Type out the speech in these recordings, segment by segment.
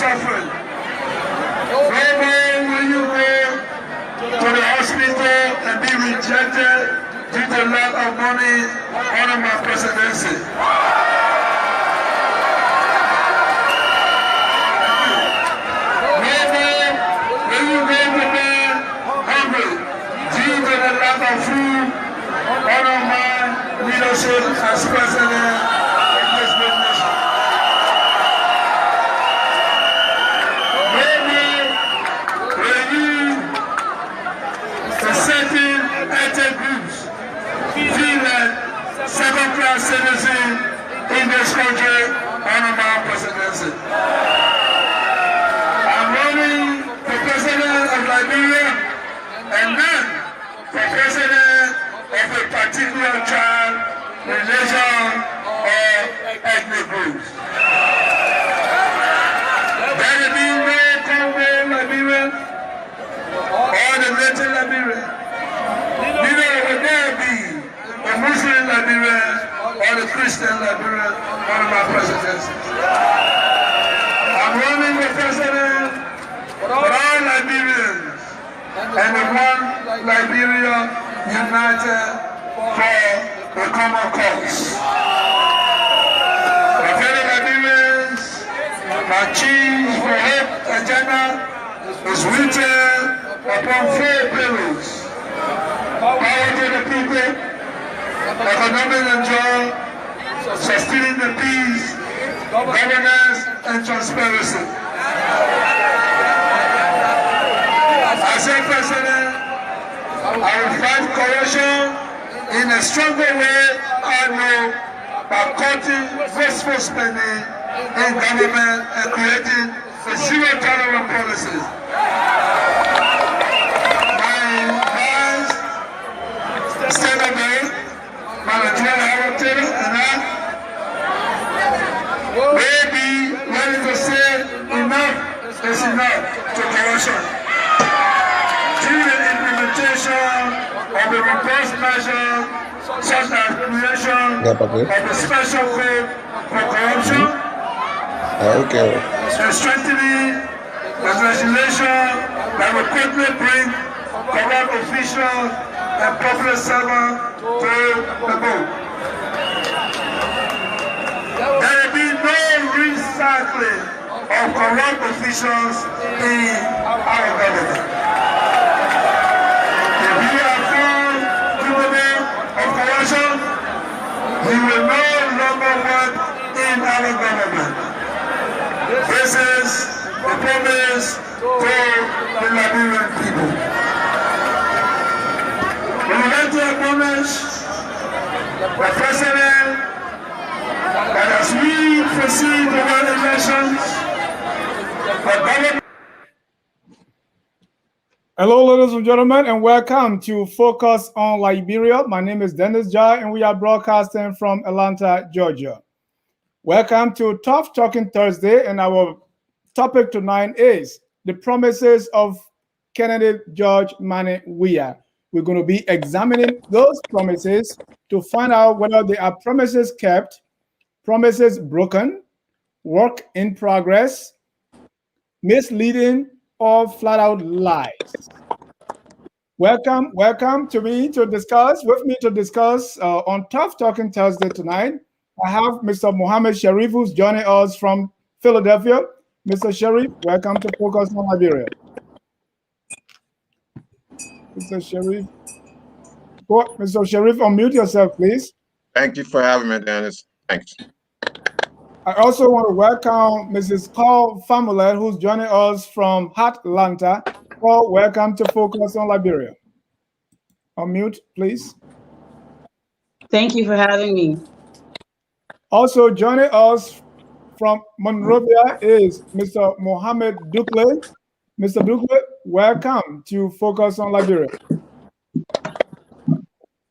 suffering. No more will you go to the hospital and be rejected due to lack of money under my presidency. No more will you go to bed hungry due to the lack of food under my leadership as president of this great nation. Certain ethnic groups feel that second-class citizens in this country under my presidency. I'm running for president of Liberia and not for president of a particular tribe, religion, or ethnic groups. There will be no Congo Liberian or the Native Liberian. Neither will there be a Muslim Liberian or the Christian Liberian under my presidency. I'm running for president for all Liberians and the one Liberia united for the common cause. My fellow Liberians, my Chief for Hope agenda is rooted upon 4 pillars: power to the people, economic and job, sustaining the peace, governance, and transparency. As a president, I will fight corruption in a stronger way I know by cutting wasteful spending in government and creating a zero-tolerance policy. Senator Manneh and I may be ready to say enough is enough to corruption. Through the implementation of the proposed measures such as creation of a special code for corruption, and strengthening the legislation that will quickly bring corrupt officials and public servants to the boat. There will be no recycling of corrupt officials in our government. If we are found criminal of corruption, we will no longer work in our government. This is the promise to the Liberian people. We would like to acknowledge the president that as we proceed to run elections, the government. Hello, ladies and gentlemen, and welcome to Focus on Liberia. My name is Dennis Jai, and we are broadcasting from Atlanta, Georgia. Welcome to Tough Talking Thursday, and our topic tonight is the promises of candidate George Manneh Weah. We're going to be examining those promises to find out whether they are promises kept, promises broken, work in progress, misleading, or flat out lies. Welcome to me to discuss, with me to discuss on Tough Talking Thursday tonight. I have Mr. Mohammed Sharif, who's joining us from Philadelphia. Mr. Sharif, welcome to Focus on Liberia. Mr. Sharif, unmute yourself, please. Thank you for having me, Dennis. Thanks. I also want to welcome Mrs. Carl Famulet, who's joining us from Atlanta. Carl, welcome to Focus on Liberia. Unmute, please. Thank you for having me. Also joining us from Monrovia is Mr. Mohammed Dukle. Mr. Dukle, welcome to Focus on Liberia.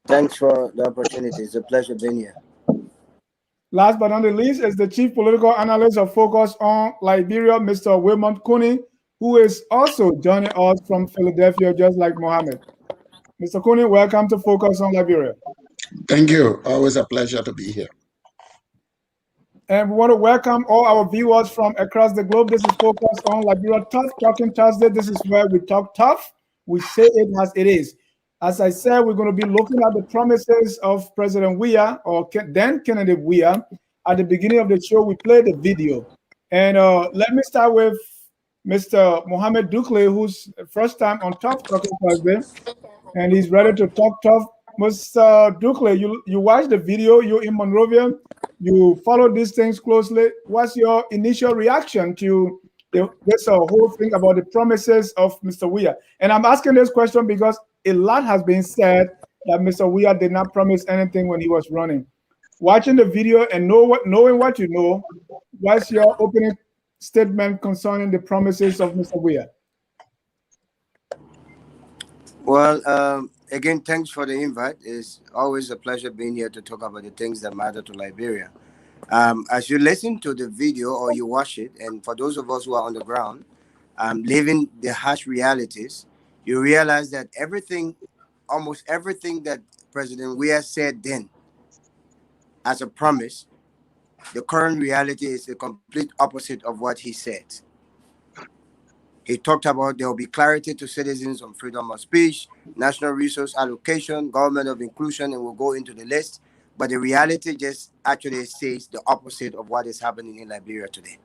Thanks for the opportunity. It's a pleasure being here. Last but not the least is the Chief Political Analyst of Focus on Liberia, Mr. Weah Cooney, who is also joining us from Philadelphia, just like Mohammed. Mr. Cooney, welcome to Focus on Liberia. Thank you. Always a pleasure to be here. And we want to welcome all our viewers from across the globe. This is Focus on Liberia Tough Talking Thursday. This is where we talk tough. We say it as it is. As I said, we're going to be looking at the promises of President Weah, or then candidate Weah. At the beginning of the show, we played the video. And let me start with Mr. Mohammed Dukle, who's first time on Tough Talking Thursday, and he's ready to talk tough. Mr. Dukle, you watched the video, you're in Monrovia, you follow these things closely. What's your initial reaction to this whole thing about the promises of Mr. Weah? And I'm asking this question because a lot has been said that Mr. Weah did not promise anything when he was running. Watching the video and knowing what you know, what's your opening statement concerning the promises of Mr. Weah? Well, again, thanks for the invite. It's always a pleasure being here to talk about the things that matter to Liberia. As you listen to the video or you watch it, and for those of us who are on the ground, living the harsh realities, you realize that almost everything that President Weah said then as a promise, the current reality is the complete opposite of what he said. He talked about there will be clarity to citizens on freedom of speech, national resource allocation, government of inclusion, and we'll go into the list. But the reality just actually says the opposite of what is happening in Liberia today.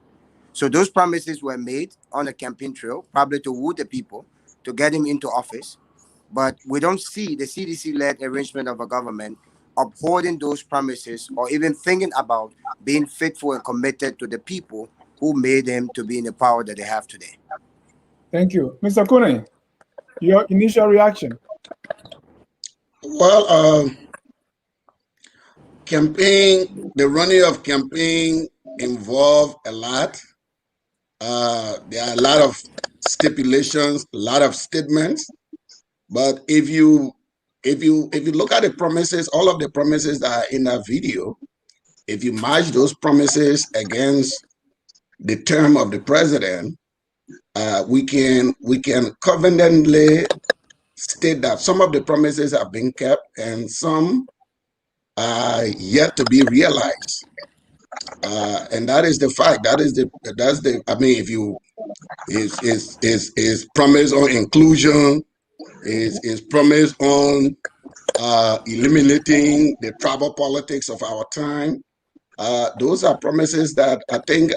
So those promises were made on a campaign trail, probably to woo the people, to get him into office. But we don't see the CDC-led arrangement of a government upholding those promises or even thinking about being faithful and committed to the people who made them to be in the power that they have today. Thank you. Mr. Kune, your initial reaction? Well, the running of campaign involve a lot. There are a lot of stipulations, a lot of statements. But if you look at the promises, all of the promises that are in that video, if you match those promises against the term of the president, we can confidently state that some of the promises have been kept and some are yet to be realized. And that is the fact. I mean, if you is promise on inclusion, is promise on eliminating the tribal politics of our time. Those are promises that I think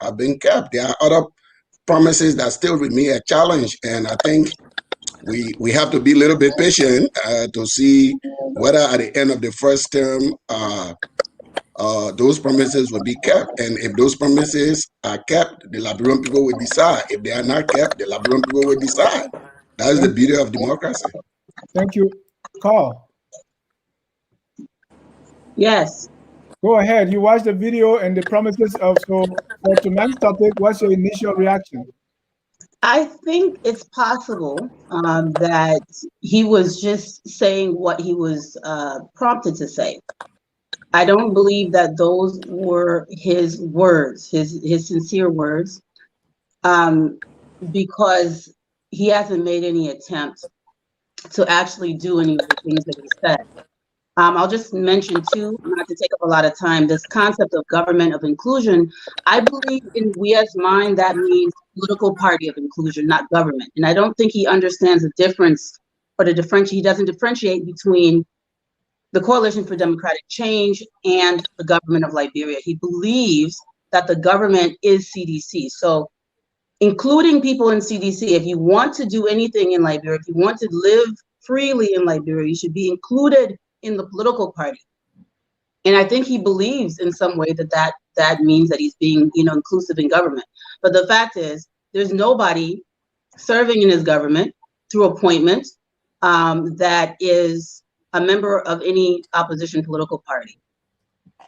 have been kept. There are other promises that still remain a challenge, and I think we have to be a little bit patient to see whether at the end of the first term those promises will be kept. And if those promises are kept, the Liberian people will decide. If they are not kept, the Liberian people will decide. That is the beauty of democracy. Thank you. Carl? Yes. Go ahead. You watched the video and the promises of, so for tonight's topic, what's your initial reaction? I think it's possible that he was just saying what he was prompted to say. I don't believe that those were his words, his sincere words, because he hasn't made any attempt to actually do any of the things that he said. I'll just mention two, not to take up a lot of time, this concept of government of inclusion. I believe in Weah's mind that means political party of inclusion, not government. And I don't think he understands the difference or he doesn't differentiate between the Coalition for Democratic Change and the government of Liberia. He believes that the government is CDC. So including people in CDC, if you want to do anything in Liberia, if you want to live freely in Liberia, you should be included in the political party. And I think he believes in some way that means that he's being, inclusive in government. But the fact is, there's nobody serving in his government through appointment that is a member of any opposition political party.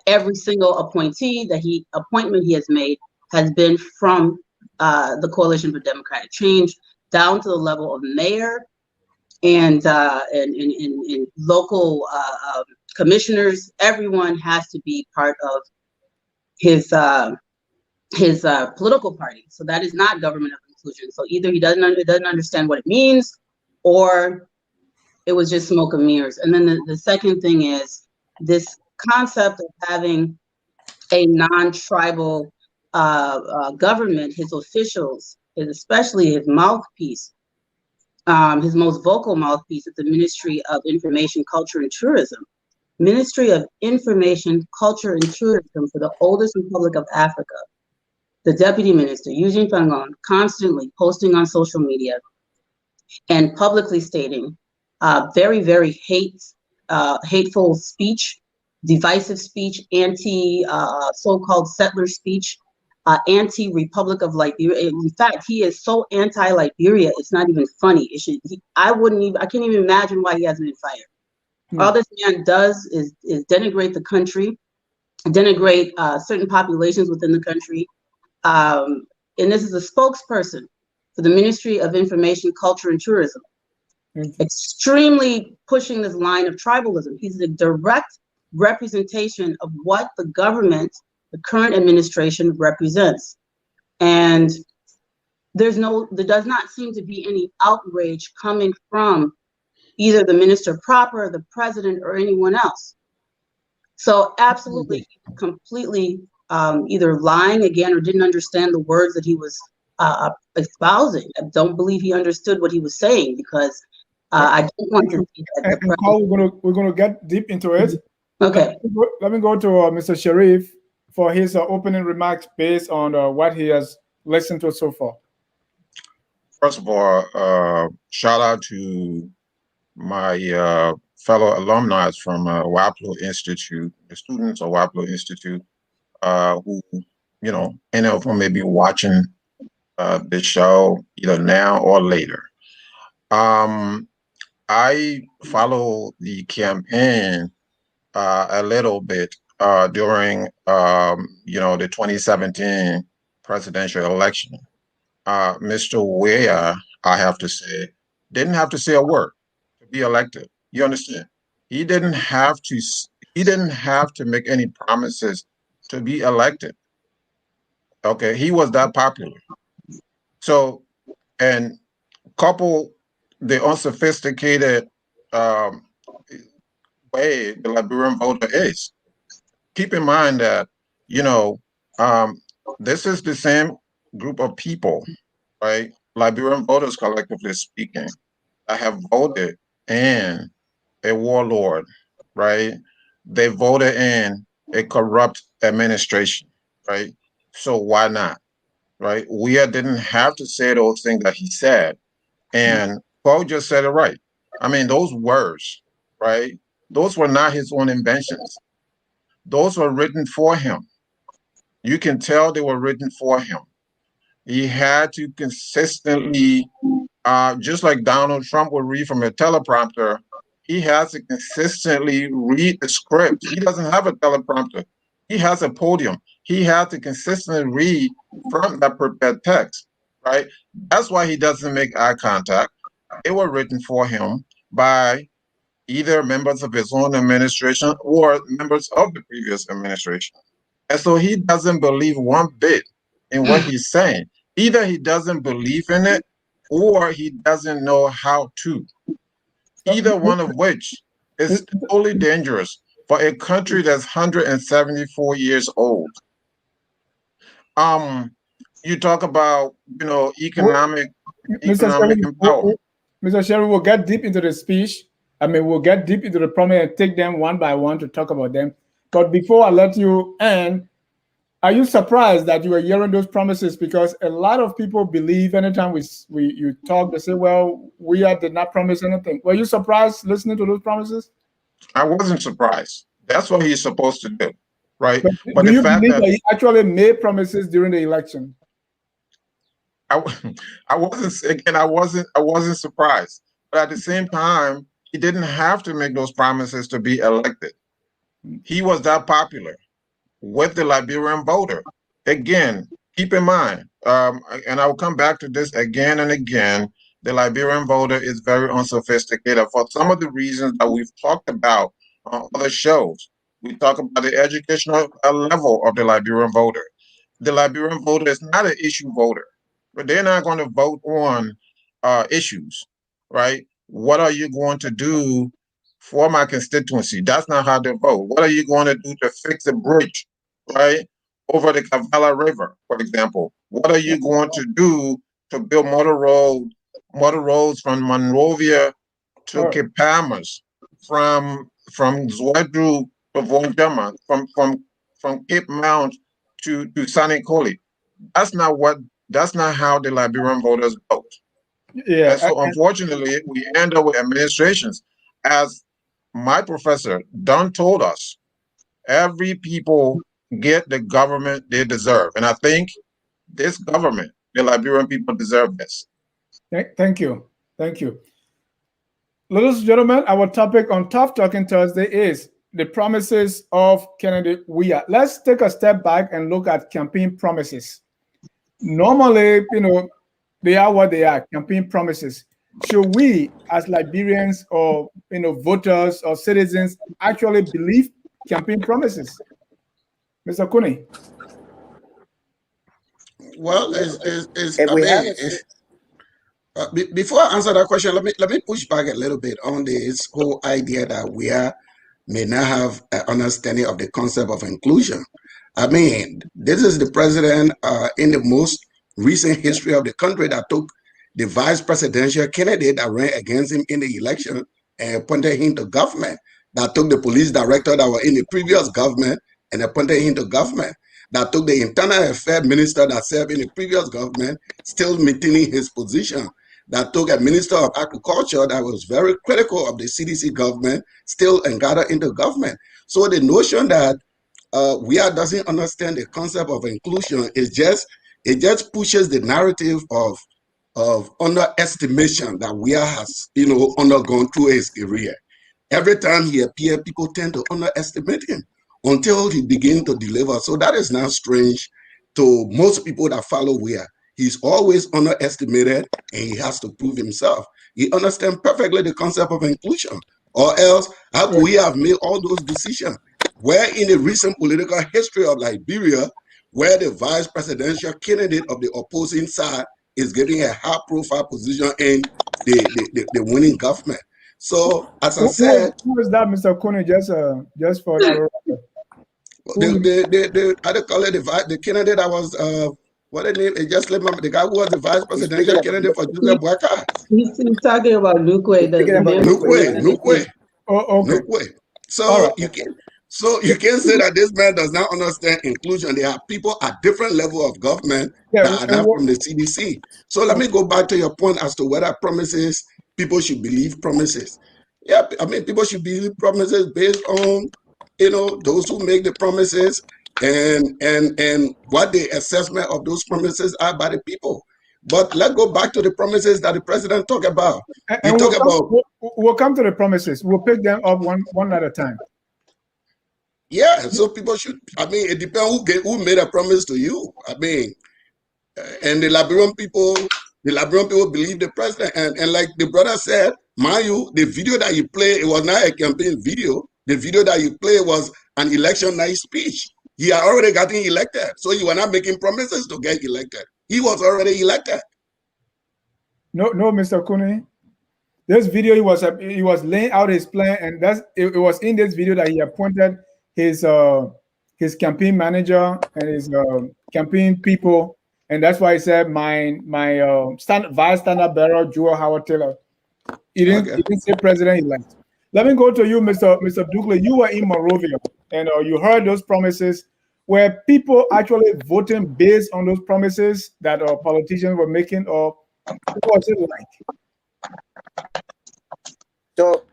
Every single appointment he has made has been from the Coalition for Democratic Change, down to the level of mayor and local commissioners. Everyone has to be part of his political party. So that is not government of inclusion. So either he doesn't understand what it means, or it was just smoke and mirrors. And then the second thing is this concept of having a non-tribal government, his officials, especially his mouthpiece, his most vocal mouthpiece at the Ministry of Information, Culture, and Tourism. Ministry of Information, Culture, and Tourism for the oldest republic of Africa. The deputy minister, Eugene Fangon, constantly posting on social media and publicly stating very, very hateful speech, divisive speech, anti so-called settler speech, anti-Republic of Liberia. In fact, he is so anti-Liberia, it's not even funny. I can't even imagine why he hasn't been fired. All this man does is denigrate the country, denigrate certain populations within the country. And this is a spokesperson for the Ministry of Information, Culture, and Tourism. Extremely pushing this line of tribalism. He's a direct representation of what the government, the current administration, represents. And there does not seem to be any outrage coming from either the minister proper, the president, or anyone else. So absolutely, completely either lying again or didn't understand the words that he was espousing. I don't believe he understood what he was saying, because I don't want to be and Carl, we're gonna get deep into it. Okay. Let me go to Mr. Sharif for his opening remarks based on what he has listened to so far. First of all, shout out to my fellow alumni from WAPLO Institute, the students of WAPLO Institute, who, any of them may be watching this show either now or later. I follow the campaign a little bit during, the 2017 presidential election. Mr. Weah, I have to say, didn't have to say a word to be elected. You understand? He didn't have to make any promises to be elected. Okay, he was that popular. So, and couple the unsophisticated way the Liberian voter is. Keep in mind that, this is the same group of people, right? Liberian voters, collectively speaking, that have voted in a warlord, right? They voted in a corrupt administration, right? So why not, right? Weah didn't have to say those things that he said. And Paul just said it right. I mean, those words, right? Those were not his own inventions. Those were written for him. You can tell they were written for him. He had to consistently, just like Donald Trump would read from a teleprompter, he has to consistently read the script. He doesn't have a teleprompter. He has a podium. He has to consistently read from that prepared text, right? That's why he doesn't make eye contact. They were written for him by either members of his own administration or members of the previous administration. And so he doesn't believe one bit in what he's saying. Either he doesn't believe in it or he doesn't know how to. Either one of which is totally dangerous for a country that's 174 years old. You talk about, economic empowerment. Mr. Sherry, we'll get deep into the speech. I mean, we'll get deep into the promise and take them one by one to talk about them. But before I let you end, are you surprised that you were hearing those promises? Because a lot of people believe anytime you talk, they say, well, Weah did not promise anything. Were you surprised listening to those promises? I wasn't surprised. That's what he's supposed to do, right? But do you believe that he actually made promises during the election? I wasn't surprised. But at the same time, he didn't have to make those promises to be elected. He was that popular with the Liberian voter. Again, keep in mind, and I'll come back to this again and again, the Liberian voter is very unsophisticated for some of the reasons that we've talked about on other shows. We talk about the educational level of the Liberian voter. The Liberian voter is not an issue voter, but they're not going to vote on issues, right? What are you going to do for my constituency? That's not how they vote. What are you going to do to fix a bridge right, over the Kavala River, for example. What are you going to do to build motor roads from Monrovia to Cape Palmas, from Zwedru to Vonjama, from Cape Mount to Sanikoli? That's not how the Liberian voters vote. Yeah. And so unfortunately, we end up with administrations. As my professor Don told us, every people get the government they deserve. And I think this government, the Liberian people, deserve this. Thank you. Thank you. Ladies and gentlemen, our topic on Tough Talking Thursday is the promises of candidate Weah. Let's take a step back and look at campaign promises. Normally, they are what they are, campaign promises. Should we, as Liberians or voters or citizens, actually believe campaign promises? Mr. Kuni. Well, before I answer that question, let me push back a little bit on this whole idea that we may not have an understanding of the concept of inclusion. I mean, this is the president in the most recent history of the country that took the vice presidential candidate that ran against him in the election and appointed him to government, that took the police director that was in the previous government and appointed him to government, that took the internal affairs minister that served in the previous government, still maintaining his position, that took a minister of agriculture that was very critical of the CDC government, still and got into government. So the notion that Weah doesn't understand the concept of inclusion is it just pushes the narrative of underestimation that Weah has undergone through his career. Every time he appears, people tend to underestimate him until he begins to deliver. So that is not strange to most people that follow Weah. He's always underestimated and he has to prove himself. He understands perfectly the concept of inclusion, or else how could he have made all those decisions? Where in the recent political history of Liberia, where the vice presidential candidate of the opposing side is getting a high-profile position in the winning government. So, as I said, who is that, Mr. Kuni? Just for our the candidate that was what the name? It just let me the guy who was the vice presidential candidate for Joseph Boakai. He's talking about Nukwe. Nukwe. Oh, okay. Nukwe. So right. You can't say that this man does not understand inclusion. There are people at different level of government that are not from the CDC. So let me go back to your point as to whether promises, people should believe promises. Yeah, I mean, people should believe promises based on, those who make the promises and what the assessment of those promises are by the people. But let's go back to the promises that the president talked about. We'll come to the promises. We'll pick them up one at a time. Yeah, so people should, it depends who made a promise to you. And the Liberian people believe the president. And like the brother said, mind you, the video that you play, it was not a campaign video. The video that you play was an election night speech. He had already gotten elected. So you were not making promises to get elected. He was already elected. No, Mr. Kuni. This video, he was laying out his plan, and it was in this video that he appointed his campaign manager and his campaign people, and that's why he said my vice standard bearer, Joel Howard Taylor. He didn't say president-elect. Let me go to you, Mr. Dugley. You were in Monrovia, and you heard those promises. Were people actually voting based on those promises that politicians were making, or what was it like? So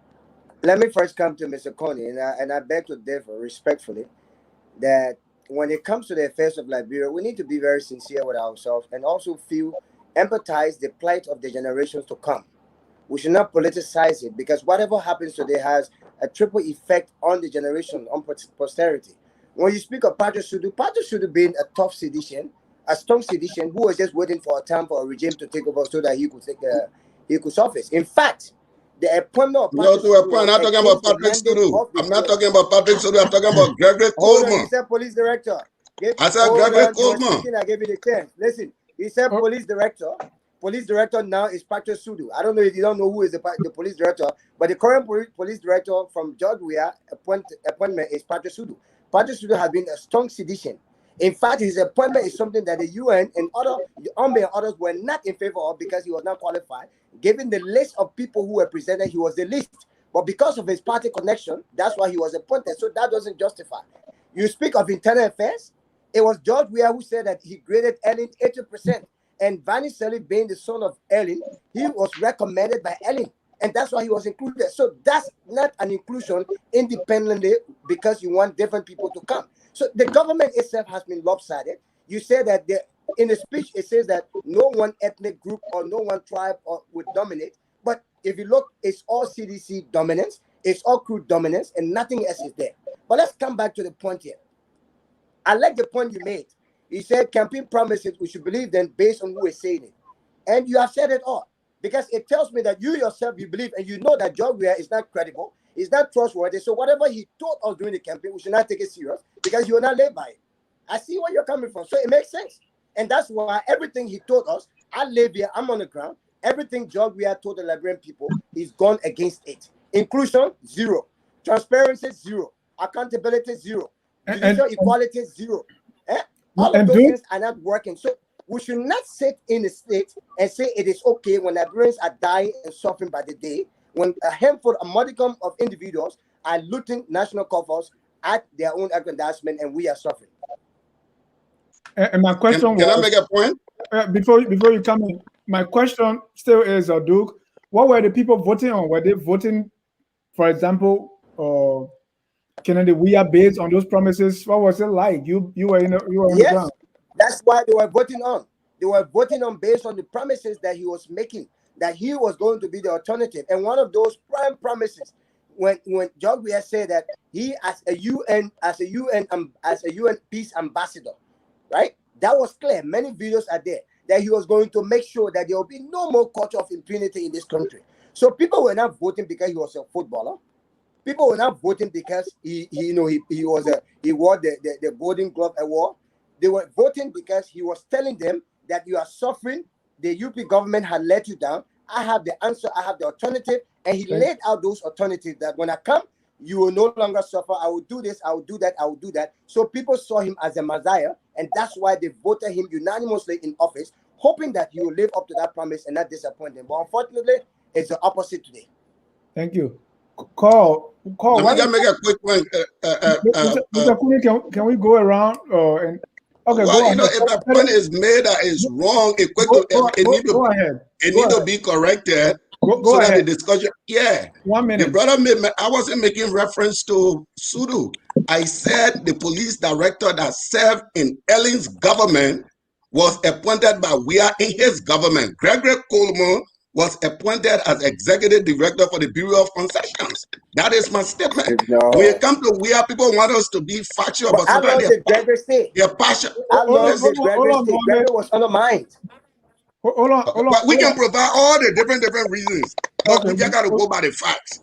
let me first come to Mr. Coney, and I beg to differ respectfully that when it comes to the affairs of Liberia, we need to be very sincere with ourselves and also empathize the plight of the generations to come. We should not politicize it, because whatever happens today has a triple effect on the generation, on posterity. When you speak of Patrick Sudu being a tough sedition, a strong sedition who was just waiting for a time for a regime to take over so that he could surface. In fact, the appointment of I'm not talking about Patrick Sudu. I'm not talking about Patrick Sudu. I'm talking about Gregory Coleman. He said police director. I said Gregory Coleman. I gave you the chance. Listen, he said police director. Police director now is Patrick Sudu. I don't know if you don't know who is the police director, but the current police director from George Weah appointment is Patrick Sudu. Patrice Lumumba has been a strong citizen. In fact, his appointment is something that the UN and the army and others were not in favor of because he was not qualified. Given the list of people who were presented, he was the least. But because of his party connection, that's why he was appointed. So that doesn't justify. You speak of internal affairs. It was George Weah who said that he graded Ellen 80%. And Vanny Selly, being the son of Ellen, he was recommended by Ellen. And that's why he was included. So that's not an inclusion independently because you want different people to come. So the government itself has been lopsided. You say that in the speech, it says that no one ethnic group or no one tribe would dominate. But if you look, it's all CDC dominance, it's all crew dominance, and nothing else is there. But let's come back to the point here. I like the point you made. You said campaign promises, we should believe them based on who is saying it. And you have said it all. Because it tells me that you yourself, you believe, and you know that George Weah is not credible, he's not trustworthy. So whatever he told us during the campaign, we should not take it serious because you are not led by it. I see where you're coming from. So it makes sense. And that's why everything he told us, I live here, I'm on the ground. Everything George Weah told the Liberian people, he's gone against it. Inclusion, 0. Transparency, 0. Accountability, 0. Judicial equality, 0. All of those things are not working. So we should not sit in the state and say it is okay when Liberians are dying and suffering by the day, when a handful, a modicum of individuals are looting national coffers at their own aggrandizement, and we are suffering. And my question can I make a point? Before you come in, my question still is, Duke, what were the people voting on? Were they voting, for example, Kennedy Weah based on those promises? What was it like? You were on the ground. That's why they were voting on. They were voting on based on the promises that he was making, that he was going to be the alternative. And one of those prime promises, when George Weah said that he as a UN peace ambassador, right? That was clear. Many videos are there that he was going to make sure that there will be no more culture of impunity in this country. So people were not voting because he was a footballer. People were not voting because he wore the Golden Glove Award. They were voting because he was telling them that you are suffering. The UP government had let you down. I have the answer. I have the alternative. And he laid out those alternatives that when I come, you will no longer suffer. I will do this. I will do that. I will do that. So people saw him as a messiah. And that's why they voted him unanimously in office, hoping that he will live up to that promise and not disappoint them. But unfortunately, it's the opposite today. Thank you. Call. Let me make a quick point. Mr. Kuni, can we go around? Okay, well, go ahead. If a point is made that is wrong, it need to be corrected so that the discussion. Yeah. 1 minute. The brother I wasn't making reference to Sudu. I said the police director that served in Ellen's government was appointed by Weah in his government. Gregory Coleman was appointed as executive director for the Bureau of Concessions. That is my statement. No. When it comes to Weah, people want us to be factual about something. They're passionate. Gregory was undermined. Hold on. We can provide all the different reasons, but we just got to go by the facts.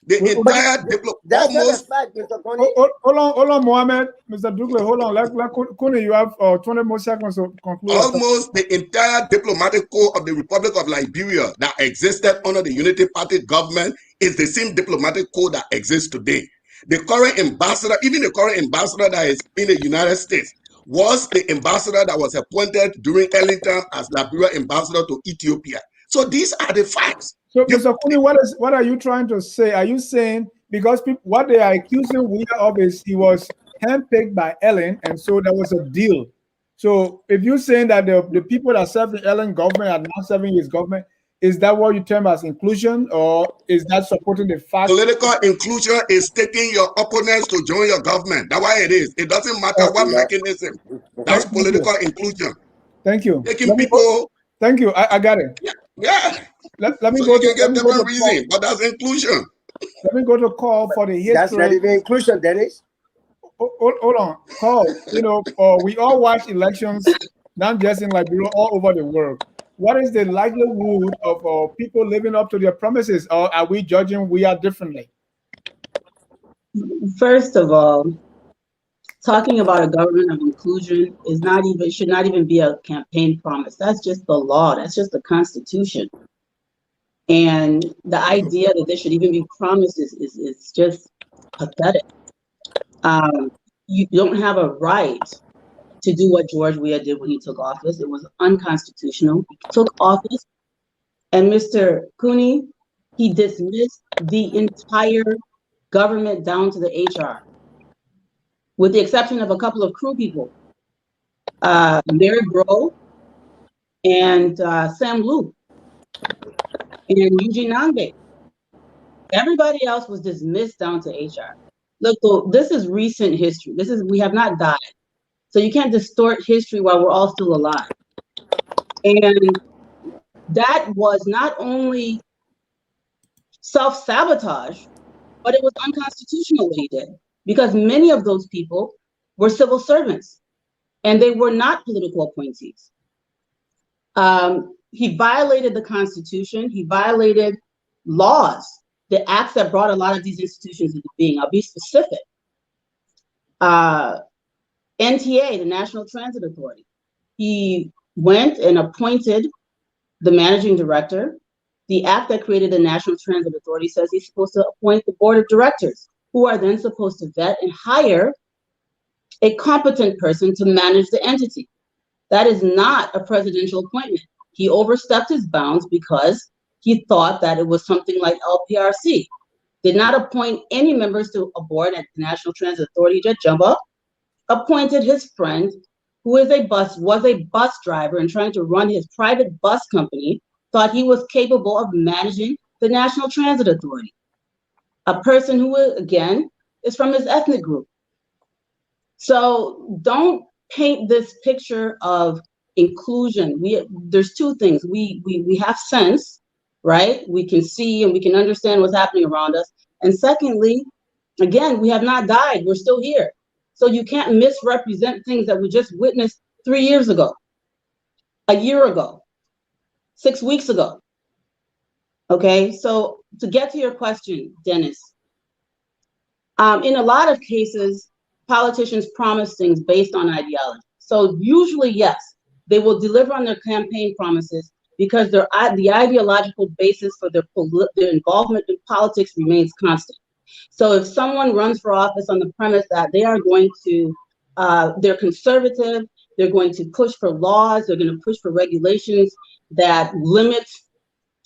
The entire that's not a fact, Mr. Kony. Hold on, Mohammed. Mr. Douglas, hold on. Let Kony, you have 20 more seconds to conclude. Almost the entire diplomatic corps of the Republic of Liberia that existed under the Unity Party government is the same diplomatic corps that exists today. The current ambassador, even the current ambassador that is in the United States, was the ambassador that was appointed during Ellington as Liberia ambassador to Ethiopia. So these are the facts. So, Mr. Kuni, what are you trying to say? Are you saying because what they are accusing Weah of is he was handpicked by Ellen, and so there was a deal? So, if you're saying that the people that serve the Ellen government are not serving his government, is that what you term as inclusion, or is that supporting the fact? Political inclusion is taking your opponents to join your government. That's why it is. It doesn't matter what mechanism. That's political inclusion. Thank you. Taking people. Thank you. I got it. Yeah. Let me so go you to can get different reasons, but that's inclusion. Let me go to call for the history. That's not even inclusion, Dennis. Hold on. Call. We all watch elections, not just in Liberia, all over the world. What is the likelihood of people living up to their promises, or are we judging Weah differently? First of all, talking about a government of inclusion should not even be a campaign promise. That's just the law. That's just the Constitution. And the idea that there should even be promises is just pathetic. You don't have a right to do what George Weah did when he took office. It was unconstitutional. He took office, and Mr. Cooney, he dismissed the entire government down to the HR, with the exception of a couple of crew people, Mary Bro and Sam Liu and Eugene Nangbe. Everybody else was dismissed down to HR. Look, though, this is recent history. We have not died. So you can't distort history while we're all still alive. And that was not only self-sabotage, but it was unconstitutional what he did, because many of those people were civil servants and they were not political appointees. He violated the Constitution. He violated laws, the acts that brought a lot of these institutions into being. I'll be specific. NTA, the National Transit Authority, he went and appointed the managing director. The act that created the National Transit Authority says he's supposed to appoint the board of directors, who are then supposed to vet and hire a competent person to manage the entity. That is not a presidential appointment. He overstepped his bounds because he thought that it was something like LPRC. Did not appoint any members to a board at the National Transit Authority. Just jump up. Appointed his friend, who was a bus driver and trying to run his private bus company, thought he was capable of managing the National Transit Authority. A person who, again, is from his ethnic group. So don't paint this picture of inclusion. There's two things. We have sense, right? We can see and we can understand what's happening around us. And secondly, again, we have not died. We're still here. So you can't misrepresent things that we just witnessed 3 years ago, a year ago, 6 weeks ago. Okay, so to get to your question, Dennis, in a lot of cases, politicians promise things based on ideology. So usually, yes, they will deliver on their campaign promises because the ideological basis for their involvement in politics remains constant. So if someone runs for office on the premise that they are going to, they're conservative, they're going to push for laws, they're going to push for regulations that limit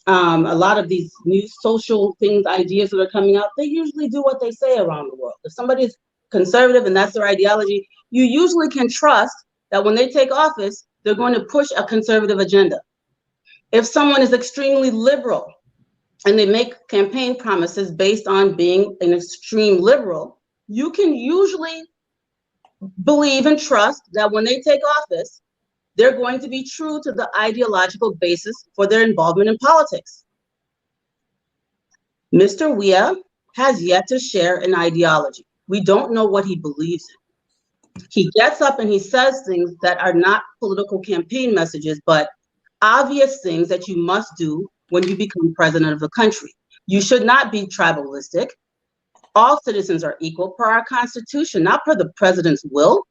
a lot of these new social things, ideas that are coming out, they usually do what they say around the world. If somebody's conservative and that's their ideology, you usually can trust that when they take office, they're going to push a conservative agenda. If someone is extremely liberal, and they make campaign promises based on being an extreme liberal, you can usually believe and trust that when they take office, they're going to be true to the ideological basis for their involvement in politics. Mr. Weah has yet to share an ideology. We don't know what he believes in. He gets up and he says things that are not political campaign messages, but obvious things that you must do when you become president of the country. You should not be tribalistic. All citizens are equal per our Constitution, not per the president's will.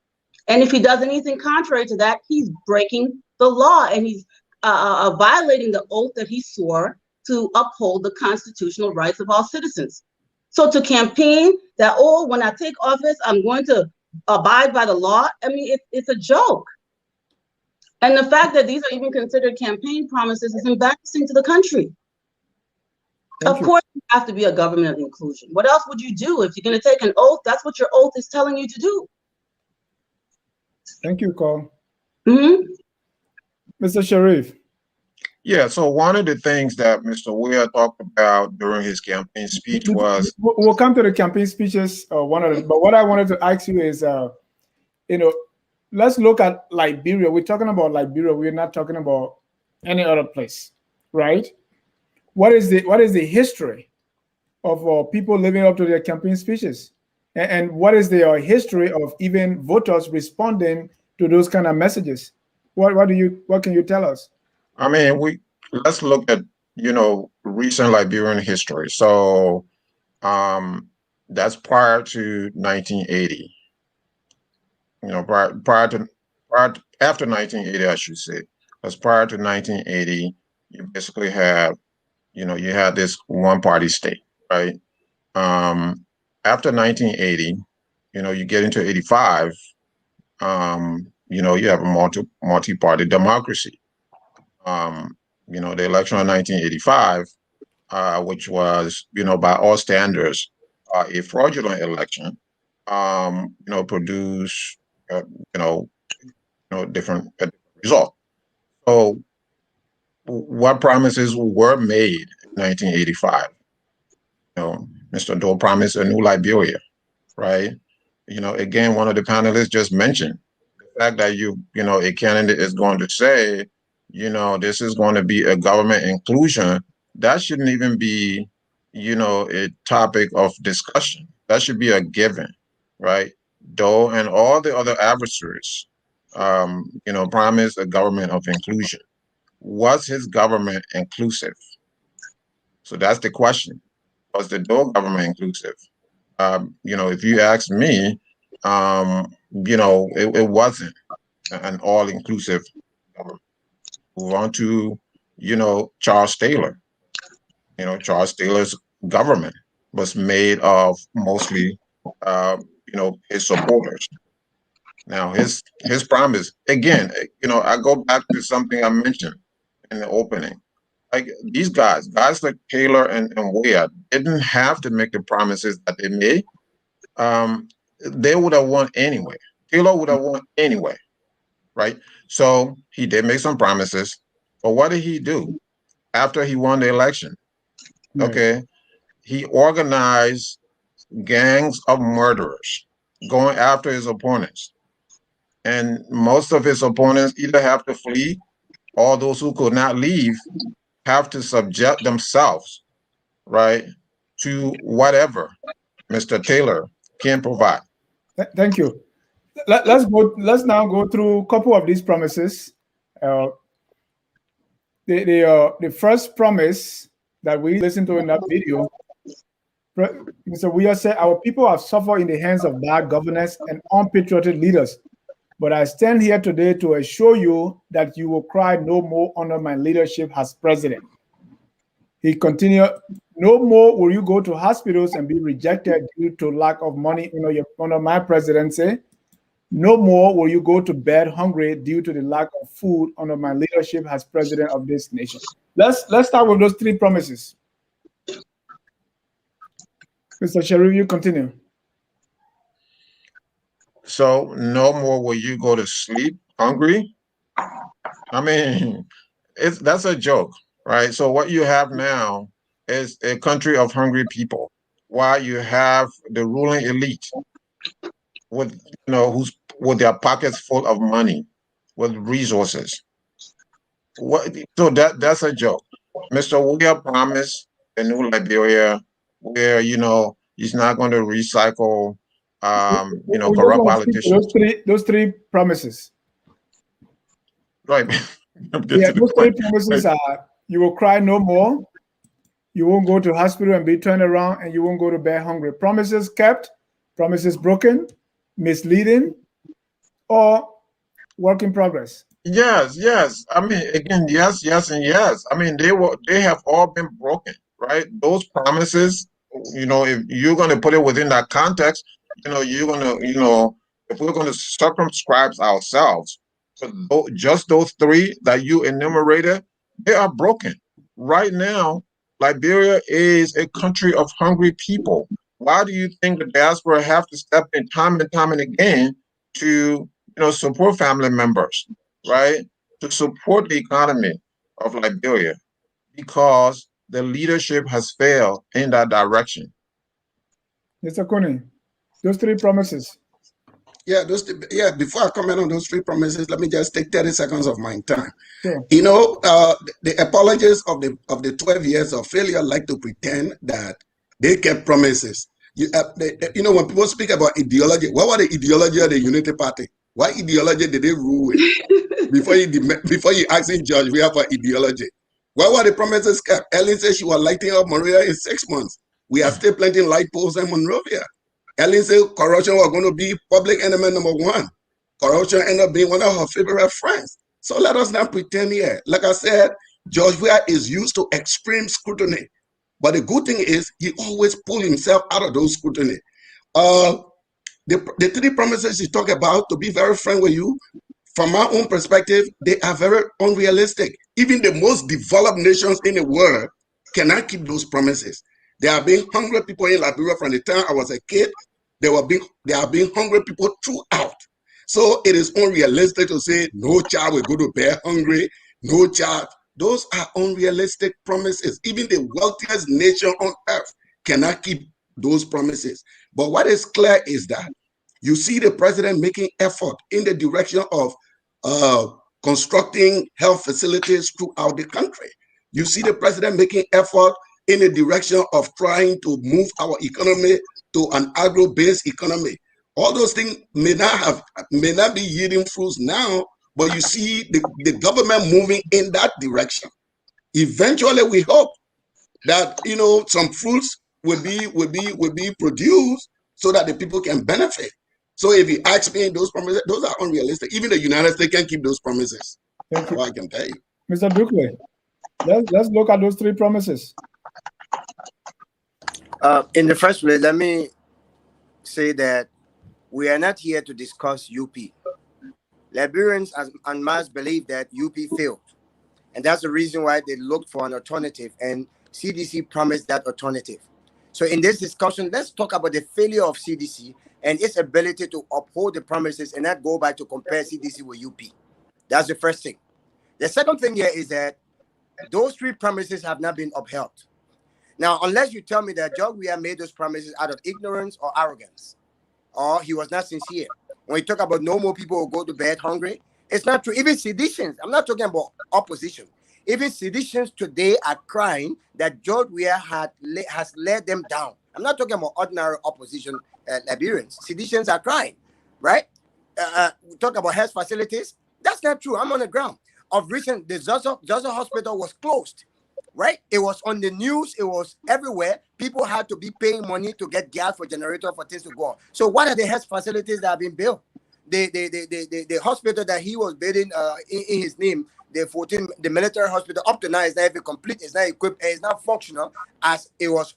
And if he does anything contrary to that, he's breaking the law and he's violating the oath that he swore to uphold the constitutional rights of all citizens. So to campaign that, oh, when I take office, I'm going to abide by the law, I mean, it's a joke. And the fact that these are even considered campaign promises is embarrassing to the country. Of course, you have to be a government of inclusion. What else would you do if you're going to take an oath? That's what your oath is telling you to do. Thank you, Cole. Mm-hmm. Mr. Sharif. Yeah, so one of the things that Mr. Weah talked about during his campaign speech was... We'll come to the campaign speeches, but what I wanted to ask you is, let's look at Liberia. We're talking about Liberia. We're not talking about any other place, right? What is the history of people living up to their campaign speeches? And what is their history of even voters responding to those kind of messages? What can you tell us? I mean, let's look at, recent Liberian history. So that's prior to 1980. After 1980, I should say. Because prior to 1980, you basically had, you had this one-party state, right? After 1980, you get into 85, you have a multi-party democracy. The election of 1985, which was, by all standards, a fraudulent election, produced, different result. So, what promises were made in 1985? Mr. Dole promised a new Liberia, right? Again, one of the panelists just mentioned the fact that a candidate is going to say, this is going to be a government inclusion. That shouldn't even be, a topic of discussion. That should be a given, right? Dole and all the other adversaries, promised a government of inclusion. Was his government inclusive? So that's the question. Was the Dole government inclusive? If you ask me, it wasn't an all-inclusive government. Move on to, Charles Taylor. Charles Taylor's government was made of mostly, his supporters. Now, his promise, again, I go back to something I mentioned in the opening. Like these guys like Taylor and Weah didn't have to make the promises that they made. They would have won anyway. Taylor would have won anyway, right? So he did make some promises, but what did he do after he won the election? Okay, he organized gangs of murderers going after his opponents, and most of his opponents either have to flee, or those who could not leave have to subject themselves, right, to whatever Mr. Taylor can provide. Thank you. Let's now go through a couple of these promises. The first promise that we listened to in that video, Mr. Weah said, "Our people have suffered in the hands of bad governance and unpatriotic leaders. But I stand here today to assure you that you will cry no more under my leadership as president." He continued, "No more will you go to hospitals and be rejected due to lack of money under my presidency. No more will you go to bed hungry due to the lack of food under my leadership as president of this nation." Let's start with those three promises. Mr. Sharif, you continue. So no more will you go to sleep hungry. I mean, that's a joke, right? So what you have now is a country of hungry people, while you have the ruling elite with who's with their pockets full of money, with resources. So that's a joke. Mr. Weah promised a new Liberia where he's not going to recycle corrupt politicians. Those three promises. Right. Yeah, those three promises are: you will cry no more, you won't go to hospital and be turned around, and you won't go to bed hungry. Promises kept, promises broken, misleading, or work in progress. Yes. I mean, again, yes, and yes. I mean, they have all been broken, right? Those promises, if you're going to put it within that context, you're going to, if we're going to circumscribe ourselves to just those three that you enumerated, they are broken. Right now, Liberia is a country of hungry people. Why do you think the diaspora have to step in time and time and again to, support family members, right? To support the economy of Liberia? Because the leadership has failed in that direction. Mr. Kuni, those three promises. Yeah, before I comment on those three promises, let me just take 30 seconds of my time. Sure. The apologists of the 12 years of failure like to pretend that they kept promises. When people speak about ideology, what was the ideology of the Unity Party? What ideology did they rule with? before you asking George, we have an ideology. What were the promises kept? Ellen said she was lighting up Monrovia in 6 months. We are still planting light poles in Monrovia. Ellen said corruption was going to be public enemy number one. Corruption ended up being one of her favorite friends. So let us not pretend here. Like I said, George Weah is used to extreme scrutiny. But the good thing is he always pulls himself out of those scrutiny. The three promises you talk about, to be very frank with you, from my own perspective, they are very unrealistic. Even the most developed nations in the world cannot keep those promises. There have been hungry people in Liberia from the time I was a kid. There have been hungry people throughout. So it is unrealistic to say no child will go to bed hungry, no child. Those are unrealistic promises. Even the wealthiest nation on earth cannot keep those promises. But what is clear is that you see the president making effort in the direction of constructing health facilities throughout the country. You see the president making effort in the direction of trying to move our economy to an agro-based economy. All those things may not be yielding fruits now, but you see the government moving in that direction. Eventually, we hope that some fruits will be produced so that the people can benefit. So if you ask me, those promises, those are unrealistic. Even the United States can't keep those promises. That's all I can tell you. Mr. Dukley, let's look at those three promises. In the first place, let me say that we are not here to discuss UP. Liberians en masse believe that UP failed. And that's the reason why they looked for an alternative, and CDC promised that alternative. So in this discussion, let's talk about the failure of CDC and its ability to uphold the promises and not go back to compare CDC with UP. That's the first thing. The second thing here is that those three promises have not been upheld. Now, unless you tell me that Weah made those promises out of ignorance or arrogance, or he was not sincere. When you talk about no more people will go to bed hungry, it's not true. Even seditions, I'm not talking about opposition. Even seditions today are crying that Weah has let them down. I'm not talking about ordinary opposition Liberians. Seditions are crying, right? We talk about health facilities. That's not true. I'm on the ground. Of recent, the Zaza Hospital was closed, right? It was on the news. It was everywhere. People had to be paying money to get gas for generator for things to go on. So what are the health facilities that have been built? The hospital that he was building in his name, the military hospital, up to now is not even complete, it's not equipped, it's not functional as it was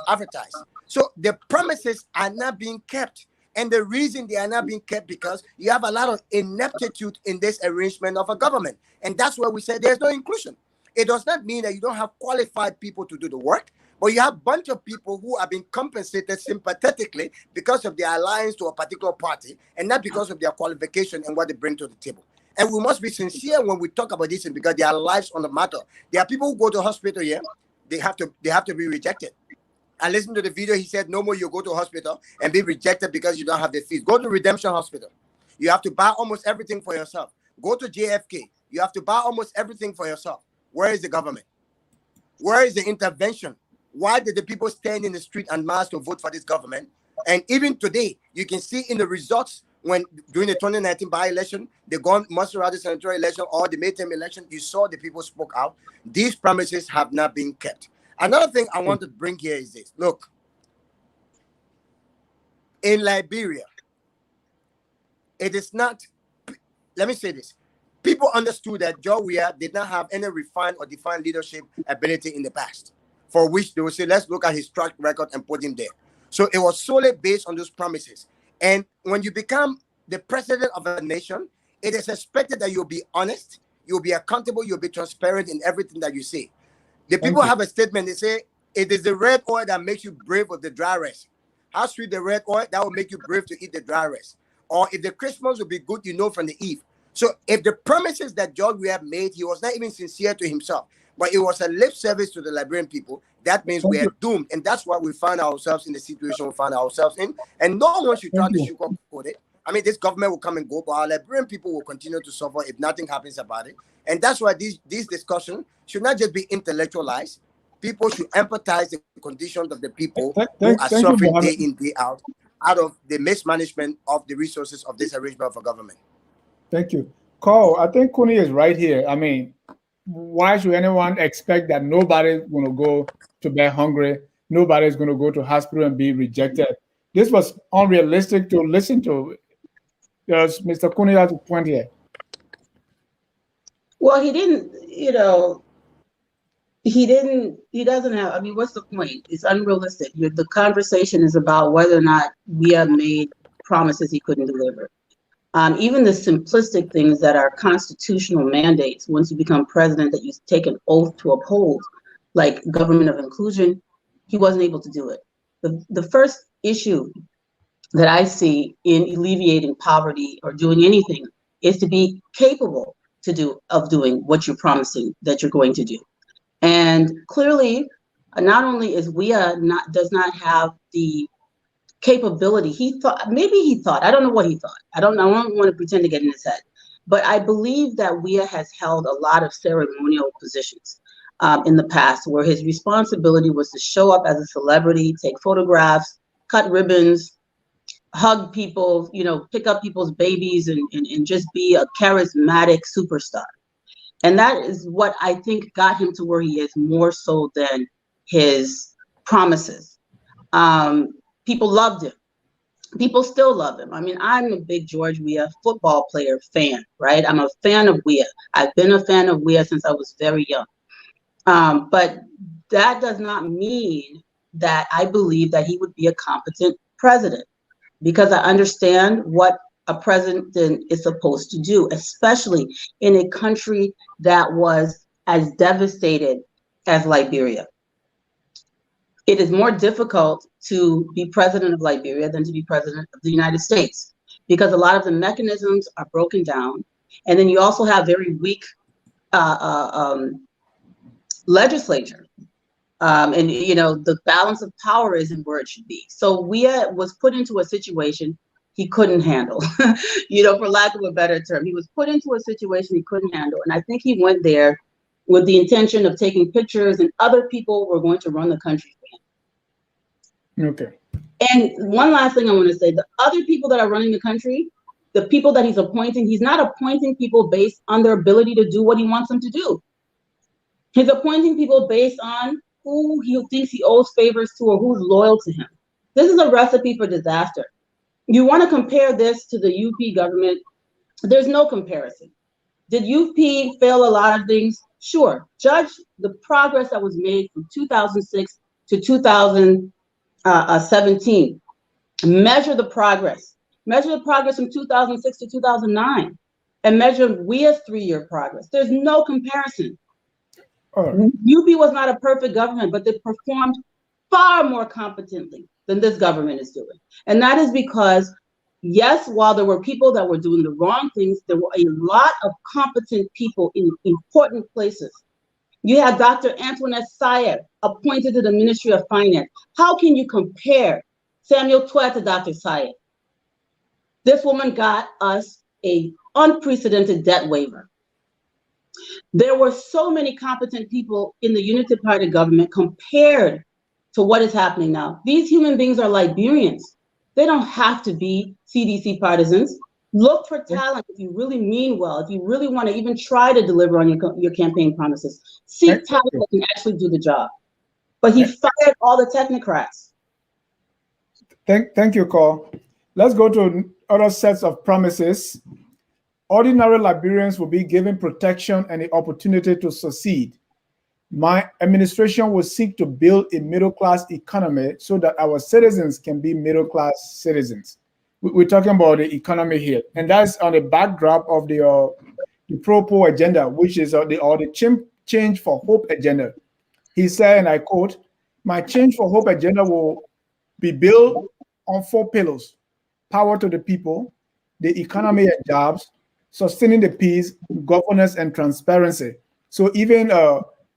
advertised. So the promises are not being kept. And the reason they are not being kept because you have a lot of ineptitude in this arrangement of a government. And that's why we say there's no inclusion. It does not mean that you don't have qualified people to do the work, but you have a bunch of people who are being compensated sympathetically because of their alliance to a particular party and not because of their qualification and what they bring to the table. And we must be sincere when we talk about this because their lives on the matter. There are people who go to hospital here, they have to be rejected. I listened to the video, he said, no more you go to hospital and be rejected because you don't have the fees. Go to Redemption Hospital. You have to buy almost everything for yourself. Go to JFK. You have to buy almost everything for yourself. Where is the government? Where is the intervention? Why did the people stand in the street en masse to vote for this government? And even today, you can see in the results when during the 2019 by-election, the Maserati senatorial election or the midterm election, you saw the people spoke out. These promises have not been kept. Another thing I want to bring here is this. Look, in Liberia, it is not, let me say this. People understood that Weah did not have any refined or defined leadership ability in the past, for which they would say, let's look at his track record and put him there. So it was solely based on those promises. And when you become the president of a nation, it is expected that you'll be honest, you'll be accountable, you'll be transparent in everything that you say. The people have a statement, they say, it is the red oil that makes you brave of the dry rice. How sweet the red oil, that will make you brave to eat the dry rice. Or if the Christmas will be good, you know from the eve. So if the promises that Weah made, he was not even sincere to himself, but it was a lip service to the Liberian people, that means we are doomed. And that's why we find ourselves in the situation we find ourselves in. And no one should try to sugarcoat it. I mean, this government will come and go, but our Liberian people will continue to suffer if nothing happens about it. And that's why these discussions should not just be intellectualized. People should empathize the conditions of the people who are suffering day in, day out of the mismanagement of the resources of this arrangement of a government. Thank you. Carl, I think Kuni is right here. I mean, why should anyone expect that nobody's going to go to bed hungry? Nobody's going to go to hospital and be rejected. This was unrealistic to listen to. Does Mr. Kuni has a point here? Well, he didn't, he doesn't have, I mean, what's the point? It's unrealistic. The conversation is about whether or not we have made promises he couldn't deliver. Even the simplistic things that are constitutional mandates, once you become president, that you take an oath to uphold, like government of inclusion, he wasn't able to do it. The first issue that I see in alleviating poverty or doing anything is to be capable of doing what you're promising that you're going to do. And clearly, not only is Weah does not have the capability, he thought, I don't know what he thought. I don't want to pretend to get in his head, but I believe that Weah has held a lot of ceremonial positions in the past, where his responsibility was to show up as a celebrity, take photographs, cut ribbons, hug people, pick up people's babies, and just be a charismatic superstar. And that is what I think got him to where he is, more so than his promises. People loved him. People still love him. I mean, I'm a big George Weah football player fan, right? I'm a fan of Weah. I've been a fan of Weah since I was very young. But that does not mean that I believe that he would be a competent president, because I understand what a president is supposed to do, especially in a country that was as devastated as Liberia. It is more difficult to be president of Liberia than to be president of the United States, because a lot of the mechanisms are broken down. And then you also have very weak legislature. And the balance of power isn't where it should be. So Weah was put into a situation he couldn't handle, for lack of a better term. He was put into a situation he couldn't handle. And I think he went there with the intention of taking pictures, and other people were going to run the country for him. Okay. And one last thing I want to say, the other people that are running the country, the people that he's appointing, he's not appointing people based on their ability to do what he wants them to do. He's appointing people based on who he thinks he owes favors to or who's loyal to him. This is a recipe for disaster. You want to compare this to the UP government? There's no comparison. Did UP fail a lot of things? Sure. Judge the progress that was made from 2006 to 2017. Measure the progress. Measure the progress from 2006 to 2009. And measure Weah's 3-year progress. There's no comparison. UP was not a perfect government, but they performed far more competently than this government is doing. And that is because, yes, while there were people that were doing the wrong things, there were a lot of competent people in important places. You had Dr. Antoinette Sayed appointed to the Ministry of Finance. How can you compare Samuel Tuet to Dr. Sayed? This woman got us an unprecedented debt waiver. There were so many competent people in the Unity Party government compared to what is happening now. These human beings are Liberians. They don't have to be CDC partisans. Look for talent if you really mean well, if you really want to even try to deliver on your campaign promises. Seek talent that can actually do the job. But he fired all the technocrats. Thank you, Cole. Let's go to other sets of promises. Ordinary Liberians will be given protection and the opportunity to succeed. My administration will seek to build a middle-class economy so that our citizens can be middle-class citizens. We're talking about the economy here, and that's on the backdrop of the Pro-Po agenda, which is the Change for Hope agenda. He said, and I quote, "My Change for Hope agenda will be built on 4 pillars: power to the people, the economy and jobs, sustaining the peace, governance, and transparency." So even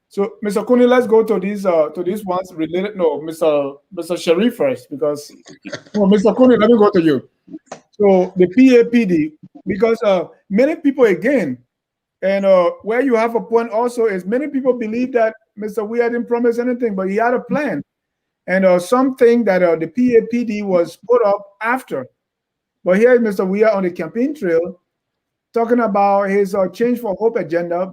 so, Mr. Kuni, let's go to these ones related. No, Mr. Sharif first, because Mr. Kuni, let me go to you. So the PAPD, because many people again, and where you have a point also is many people believe that Mr. Weah didn't promise anything, but he had a plan, and something that the PAPD was put up after. But here is Mr. Weah on the campaign trail, talking about his Change for Hope agenda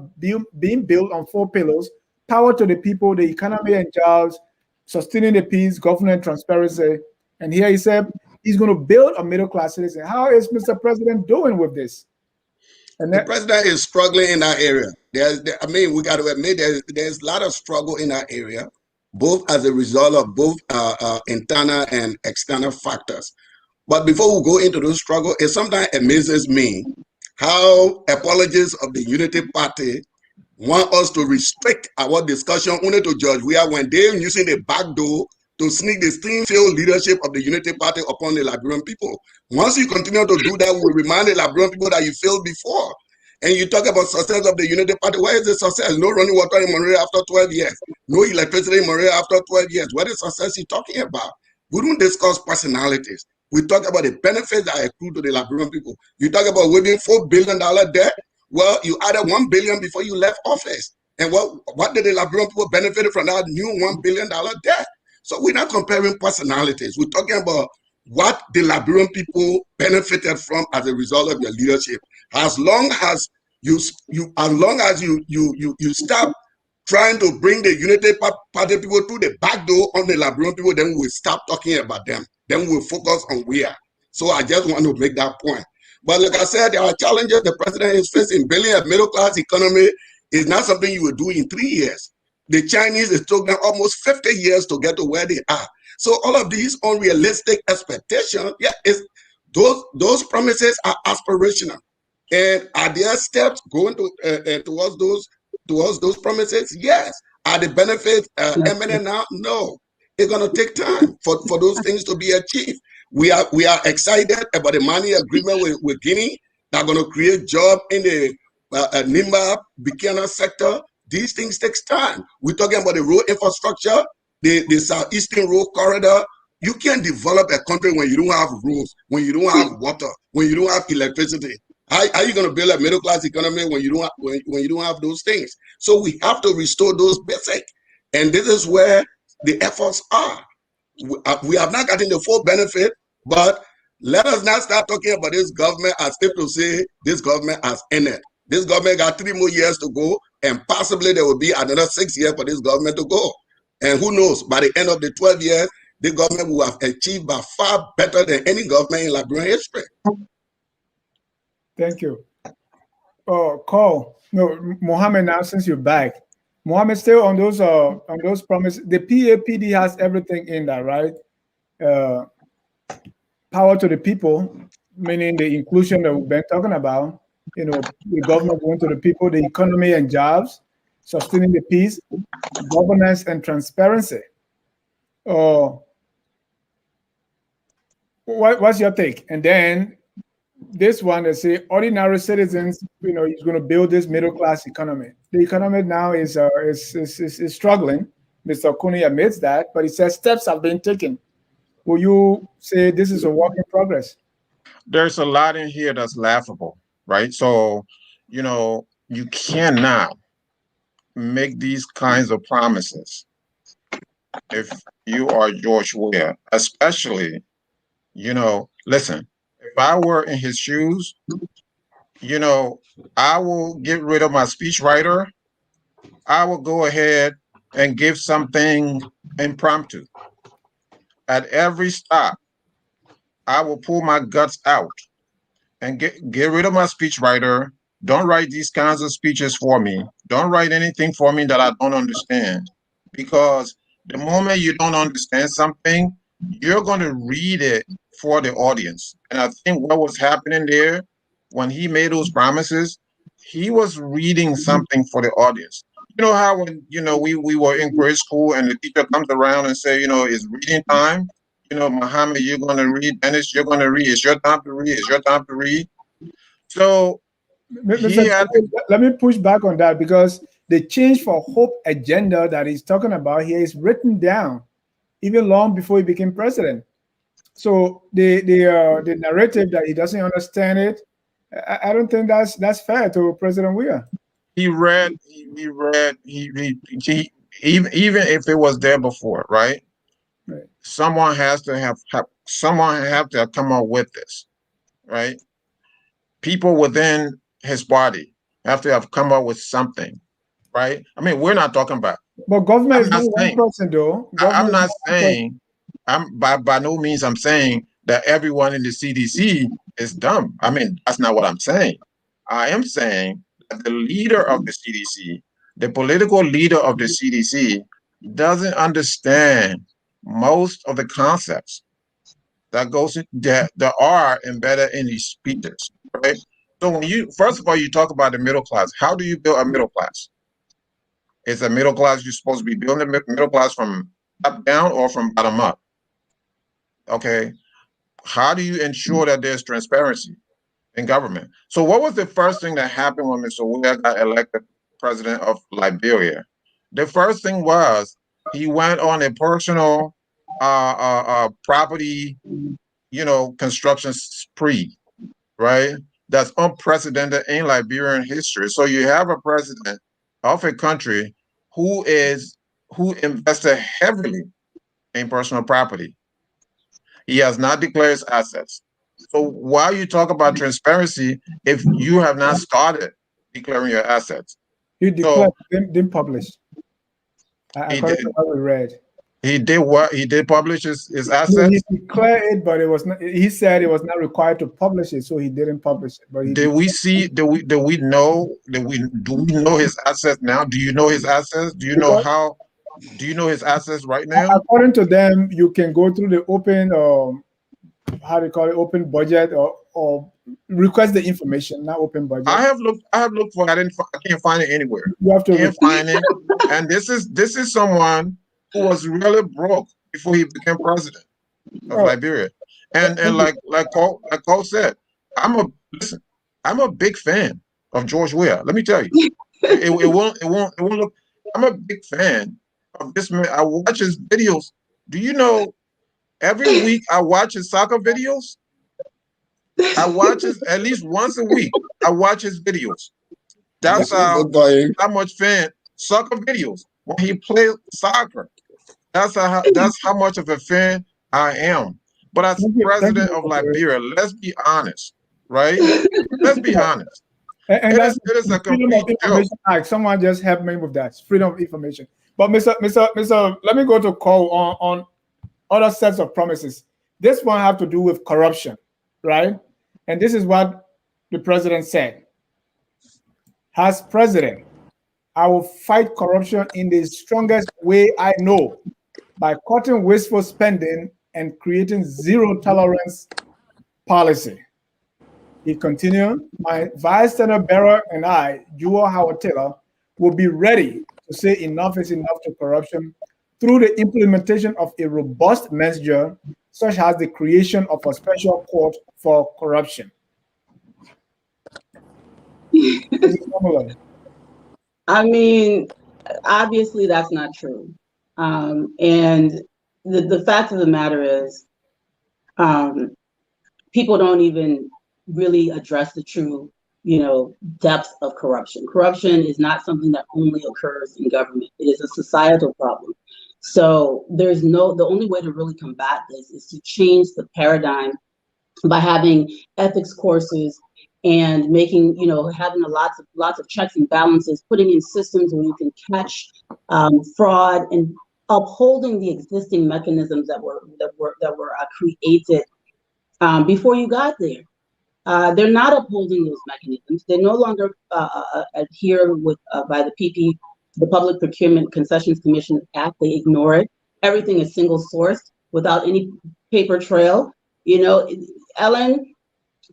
being built on 4 pillars: power to the people, the economy and jobs, sustaining the peace, governance, transparency. And here he said he's going to build a middle-class citizen. How is Mr. President doing with this? And the president is struggling in that area. We got to admit there's a lot of struggle in that area, both as a result of both internal and external factors. But before we go into those struggles, it sometimes amazes me how apologists of the Unity Party want us to restrict our discussion only to Judge Weah when they're using the back door to sneak the steam-filled leadership of the Unity Party upon the Liberian people. Once you continue to do that, we remind the Liberian people that you failed before. And you talk about success of the Unity Party. Where is the success? No running water in Monrovia after 12 years. No electricity in Monrovia after 12 years. What is success you talking about? We don't discuss personalities. We talk about the benefits that accrue to the Liberian people. You talk about waiving $4 billion debt. Well, you added $1 billion before you left office. And what did the Liberian people benefit from that new $1 billion debt? So we're not comparing personalities. We're talking about what the Liberian people benefited from as a result of your leadership. As long as you stop trying to bring the Unity Party people through the back door on the Liberian people, then we'll stop talking about them. Then we'll focus on Weah. So I just want to make that point. But like I said, there are challenges the president is facing. Building a middle-class economy is not something you will do in 3 years. The Chinese, it took them almost 50 years to get to where they are. So all of these unrealistic expectations, those promises are aspirational. And are there steps going towards those promises? Yes. Are the benefits imminent now? No. It's going to take time for those things to be achieved. We are excited about the money agreement with Guinea that are going to create jobs in the Nimba, Bikana sector. These things take time. We're talking about the road infrastructure, the Southeastern Road Corridor. You can't develop a country when you don't have roads, when you don't have water, when you don't have electricity. How are you going to build a middle-class economy when you don't have those things? So we have to restore those basic. And this is where the efforts are. We have not gotten the full benefit, but let us not start talking about this government as if to say this government has ended. This government got 3 more years to go, and possibly there will be another 6 years for this government to go. And who knows, by the end of the 12 years, the government will have achieved by far better than any government in Liberian history. Thank you. Oh, Cole. No, Mohammed, now since you're back, Mohammed, still on those promises. The PAPD has everything in that, right? Power to the people, meaning the inclusion that we've been talking about. You know, the government going to the people, the economy and jobs, sustaining the peace, governance and transparency. What's your take? And then this one, they say ordinary citizens, you know, he's going to build this middle class economy. The economy now is struggling. Mr. Kuni admits that, but he says steps have been taken. Will you say this is a work in progress? There's a lot in here that's laughable, right? So, you know, you cannot make these kinds of promises if you are George Weah, especially, you know, listen, if I were in his shoes, you know, I will get rid of my speechwriter. I will go ahead and give something impromptu. At every stop, I will pull my guts out and get rid of my speechwriter. Don't write these kinds of speeches for me. Don't write anything for me that I don't understand. Because the moment you don't understand something, you're going to read it for the audience. And I think what was happening there when he made those promises, he was reading something for the audience. You know how when, you know, we were in grade school and the teacher comes around and say, you know, it's reading time. You know, Muhammad, you're going to read. Dennis, you're going to read. It's your time to read. It's your time to read. So let me push back on that, because the Change for Hope agenda that he's talking about here is written down even long before he became president. So the narrative that he doesn't understand it, I don't think that's fair to President Weah. Even if it was there before, right? Someone has to have come up with this, right? People within his body have to have come up with something, right? I mean, we're not talking about. But government is not one person, though. I'm not saying. By no means I'm saying that everyone in the CDC is dumb. I mean, that's not what I'm saying. I am saying that the leader of the CDC, the political leader of the CDC, doesn't understand most of the concepts that goes in, that are embedded in these speeches, right? So when you, first of all, you talk about the middle class. How do you build a middle class? Is a middle class, you're supposed to be building the middle class from top down or from bottom up? Okay. How do you ensure that there's transparency in government? So what was the first thing that happened when Mr. Weah got elected president of Liberia? The first thing was he went on a personal property, construction spree, right? That's unprecedented in Liberian history. So you have a president of a country who invested heavily in personal property. He has not declared his assets. So why you talk about transparency if you have not started declaring your assets? He declared, didn't publish. According to what we read. He did what? He did publish his assets? He declared it, but it was not, he said it was not required to publish it, so he didn't publish it. But do we know his assets now? Do you know his assets? Do you know how? Do you know his assets right now? According to them, you can go through the open, how do you call it, open budget, or request the information, not open budget. I have looked for it. I can't find it anywhere. You have to can't find it. And this is someone who was really broke before he became president of Liberia. And like Cole said, I'm a big fan of George Weah. Let me tell you, it won't look. I'm a big fan of this man. I watch his videos. Do you know? Every week I watch his soccer videos. I watch his at least once a week. I watch his videos. That's how much fan soccer videos when he plays soccer. That's how much of a fan I am. But as president of Liberia, let's be honest, right? Let's be honest. And it is a complete joke. Someone just help me with that freedom of information. But Mr. Let me go to Cole on other sets of promises. This one have to do with corruption, right? And this is what the president said. As president, I will fight corruption in the strongest way I know, by cutting wasteful spending and creating zero tolerance policy. He continued, my vice standard bearer and I, Juwo Howard Taylor, will be ready to say enough is enough to corruption through the implementation of a robust measure, such as the creation of a special court for corruption. I mean, obviously that's not true. And the fact of the matter is, people don't even really address the true, depth of corruption. Corruption is not something that only occurs in government. It is a societal problem. So the only way to really combat this is to change the paradigm by having ethics courses and making, having lots of checks and balances, putting in systems where you can catch fraud, and upholding the existing mechanisms that were created before you got there. They're not upholding those mechanisms. They no longer adhere with by the PP, the Public Procurement Concessions Commission Act. They ignore it. Everything is single sourced without any paper trail. Ellen